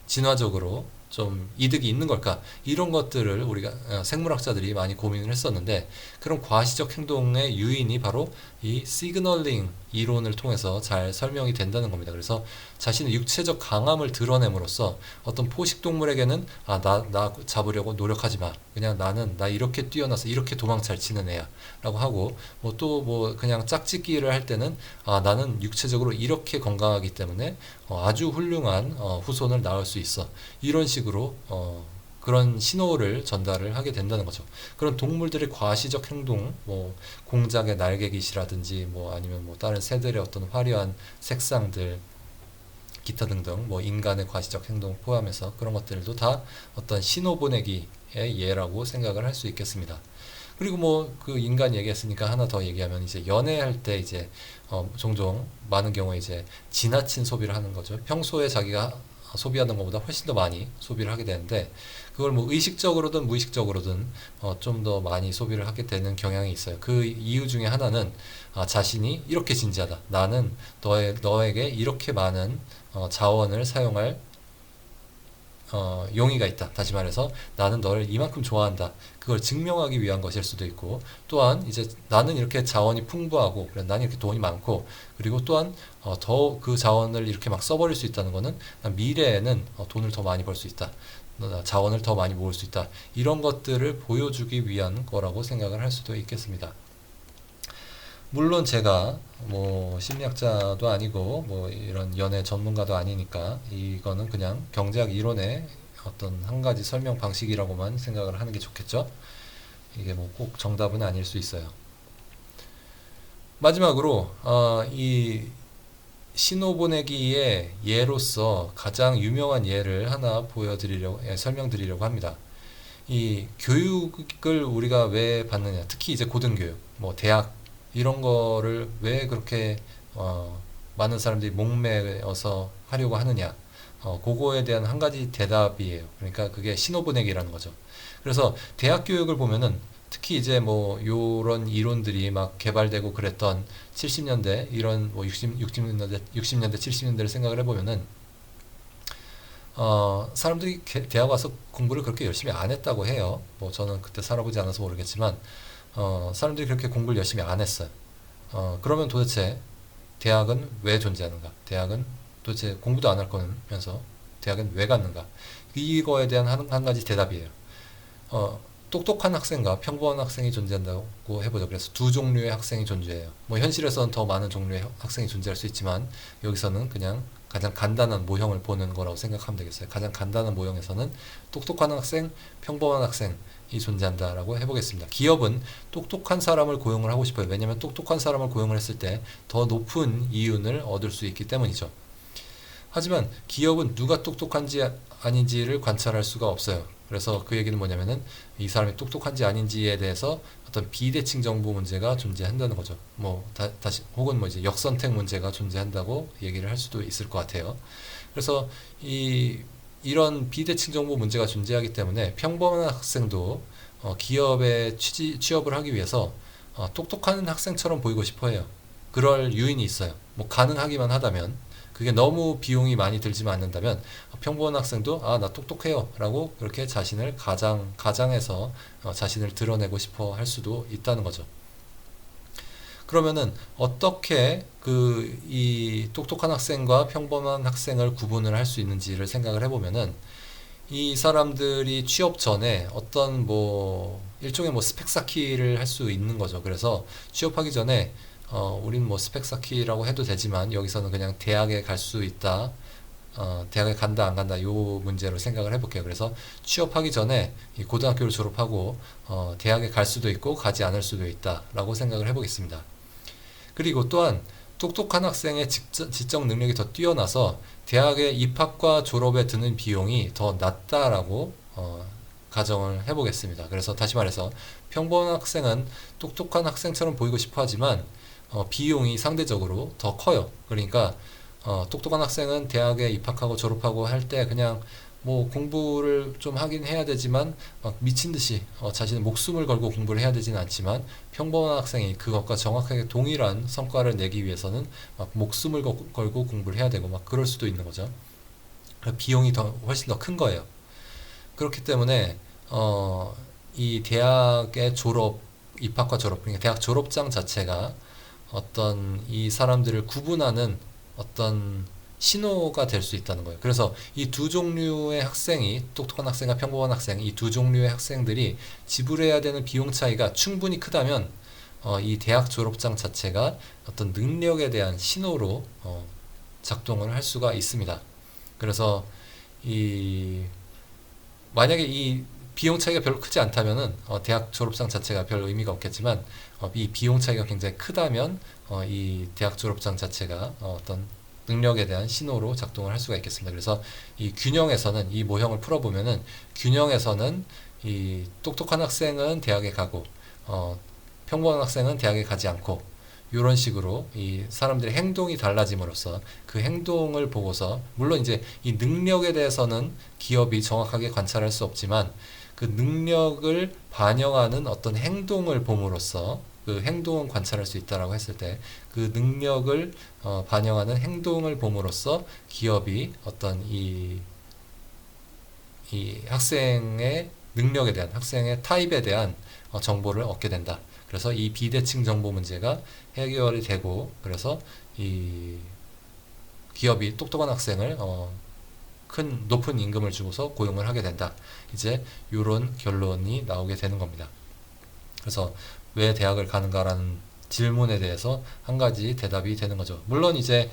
진화적으로 좀 이득이 있는 걸까? 이런 것들을 우리가 생물학자들이 많이 고민을 했었는데, 그런 과시적 행동의 유인이 바로 이 시그널링 이론을 통해서 잘 설명이 된다는 겁니다. 그래서 자신의 육체적 강함을 드러냄으로써 어떤 포식동물에게는 나 잡으려고 노력하지 마. 그냥 나 이렇게 뛰어나서 이렇게 도망 잘 치는 애야. 라고 하고, 또 그냥 짝짓기를 할 때는 나는 육체적으로 이렇게 건강하기 때문에 아주 훌륭한 후손을 낳을 수 있어. 이런 식으로 그런 신호를 전달을 하게 된다는 거죠. 그런 동물들의 과시적 행동, 공작의 날개깃이라든지 아니면 다른 새들의 어떤 화려한 색상들, 기타 등등 인간의 과시적 행동 포함해서 그런 것들도 다 어떤 신호 보내기의 예라고 생각을 할 수 있겠습니다. 그리고 그 인간 얘기했으니까 하나 더 얘기하면, 이제 연애할 때 이제 종종 많은 경우에 이제 지나친 소비를 하는 거죠. 평소에 자기가 소비하는 것보다 훨씬 더 많이 소비를 하게 되는데, 그걸 의식적으로든 무의식적으로든 좀 더 많이 소비를 하게 되는 경향이 있어요. 그 이유 중에 하나는 자신이 이렇게 진지하다. 나는 너에게 이렇게 많은 자원을 사용할 용의가 있다. 다시 말해서 나는 너를 이만큼 좋아한다. 그걸 증명하기 위한 것일 수도 있고, 또한 이제 나는 이렇게 자원이 풍부하고, 나는 이렇게 돈이 많고, 그리고 또한 더 그 자원을 이렇게 막 써버릴 수 있다는 거는 미래에는 돈을 더 많이 벌 수 있다. 자원을 더 많이 모을 수 있다. 이런 것들을 보여주기 위한 거라고 생각을 할 수도 있겠습니다. 물론 제가 심리학자도 아니고 이런 연애 전문가도 아니니까 이거는 그냥 경제학 이론의 어떤 한 가지 설명 방식이라고만 생각을 하는 게 좋겠죠. 이게 꼭 정답은 아닐 수 있어요. 마지막으로 이 신호 보내기의 예로서 가장 유명한 예를 하나 설명드리려고 합니다. 이 교육을 우리가 왜 받느냐, 특히 이제 고등교육, 대학 이런 거를 왜 그렇게 많은 사람들이 목매어서 하려고 하느냐, 그거에 대한 한 가지 대답이에요. 그러니까 그게 신호보내기라는 거죠. 그래서 대학 교육을 보면은 특히 이제 요런 이론들이 막 개발되고 그랬던 70년대 이런 60년대 70년대를 생각을 해보면은 사람들이 대학 와서 공부를 그렇게 열심히 안 했다고 해요. 저는 그때 살아보지 않아서 모르겠지만 사람들이 그렇게 공부를 열심히 안 했어요. 그러면 도대체 대학은 왜 존재하는가? 대학은 도대체 공부도 안 할 거면서 대학은 왜 갔는가? 이거에 대한 한 가지 대답이에요. 똑똑한 학생과 평범한 학생이 존재한다고 해보죠. 그래서 두 종류의 학생이 존재해요. 현실에서는 더 많은 종류의 학생이 존재할 수 있지만 여기서는 그냥 가장 간단한 모형을 보는 거라고 생각하면 되겠어요. 가장 간단한 모형에서는 똑똑한 학생, 평범한 학생이 존재한다라고 해보겠습니다. 기업은 똑똑한 사람을 고용을 하고 싶어요. 왜냐하면 똑똑한 사람을 고용을 했을 때 더 높은 이윤을 얻을 수 있기 때문이죠. 하지만 기업은 누가 똑똑한지 아닌지를 관찰할 수가 없어요. 그래서 그 얘기는 뭐냐면은 이 사람이 똑똑한지 아닌지에 대해서 어떤 비대칭 정보 문제가 존재한다는 거죠. 뭐 다시 혹은 뭐 이제 역선택 문제가 존재한다고 얘기를 할 수도 있을 것 같아요. 그래서 이런 비대칭 정보 문제가 존재하기 때문에 평범한 학생도 기업에 취업을 하기 위해서 똑똑한 학생처럼 보이고 싶어 해요. 그럴 유인이 있어요. 뭐 가능하기만 하다면, 그게 너무 비용이 많이 들지만 않는다면 평범한 학생도 나 똑똑해요 라고 그렇게 자신을 가장해서 자신을 드러내고 싶어 할 수도 있다는 거죠. 그러면은 어떻게 이 똑똑한 학생과 평범한 학생을 구분을 할 수 있는지를 생각을 해보면은, 이 사람들이 취업 전에 어떤 뭐 일종의 뭐 스펙 쌓기를 할 수 있는 거죠. 그래서 취업하기 전에 우린 뭐 스펙 쌓기라고 해도 되지만 여기서는 그냥 대학에 갈 수 있다, 대학에 간다 안 간다 요 문제로 생각을 해볼게요. 그래서 취업하기 전에 이 고등학교를 졸업하고 대학에 갈 수도 있고 가지 않을 수도 있다라고 생각을 해보겠습니다. 그리고 또한 똑똑한 학생의 지적 능력이 더 뛰어나서 대학의 입학과 졸업에 드는 비용이 더 낮다라고 가정을 해보겠습니다. 그래서 다시 말해서 평범한 학생은 똑똑한 학생처럼 보이고 싶어 하지만 비용이 상대적으로 더 커요. 그러니까 똑똑한 학생은 대학에 입학하고 졸업하고 할 때 그냥 뭐 공부를 좀 하긴 해야 되지만 막 미친 듯이 자신의 목숨을 걸고 공부를 해야 되지는 않지만, 평범한 학생이 그것과 정확하게 동일한 성과를 내기 위해서는 막 목숨을 걸고 공부를 해야 되고 막 그럴 수도 있는 거죠. 비용이 훨씬 더 큰 거예요. 그렇기 때문에 이 대학의 입학과 졸업, 그러니까 대학 졸업장 자체가 어떤 이 사람들을 구분하는 어떤 신호가 될 수 있다는 거예요. 그래서 이 두 종류의 학생이, 똑똑한 학생과 평범한 학생, 이 두 종류의 학생들이 지불해야 되는 비용 차이가 충분히 크다면 이 대학 졸업장 자체가 어떤 능력에 대한 신호로 작동을 할 수가 있습니다. 그래서 만약에 이 비용 차이가 별로 크지 않다면은 대학 졸업장 자체가 별 의미가 없겠지만, 이 비용 차이가 굉장히 크다면 이 대학 졸업장 자체가 어떤 능력에 대한 신호로 작동을 할 수가 있겠습니다. 그래서 이 균형에서는, 이 모형을 풀어보면은 균형에서는 이 똑똑한 학생은 대학에 가고 평범한 학생은 대학에 가지 않고, 이런 식으로 이 사람들의 행동이 달라짐으로써 그 행동을 보고서, 물론 이제 이 능력에 대해서는 기업이 정확하게 관찰할 수 없지만 그 능력을 반영하는 어떤 행동을 봄으로써 그 행동은 관찰할 수 있다라고 했을 때, 그 능력을 반영하는 행동을 봄으로써 기업이 어떤 이 학생의 능력에 대한, 학생의 타입에 대한 정보를 얻게 된다. 그래서 이 비대칭 정보 문제가 해결이 되고, 그래서 이 기업이 똑똑한 학생을 높은 임금을 주고서 고용을 하게 된다. 이제 이런 결론이 나오게 되는 겁니다. 그래서 왜 대학을 가는가라는 질문에 대해서 한 가지 대답이 되는 거죠. 물론 이제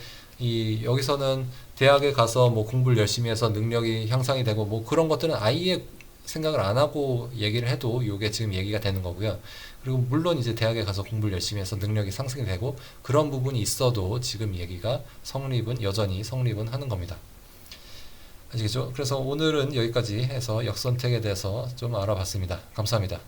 여기서는 대학에 가서 뭐 공부를 열심히 해서 능력이 향상이 되고 뭐 그런 것들은 아예 생각을 안 하고 얘기를 해도 이게 지금 얘기가 되는 거고요. 그리고 물론 이제 대학에 가서 공부를 열심히 해서 능력이 상승이 되고 그런 부분이 있어도 지금 얘기가 여전히 성립은 하는 겁니다. 아시겠죠? 그래서 오늘은 여기까지 해서 역선택에 대해서 좀 알아봤습니다. 감사합니다.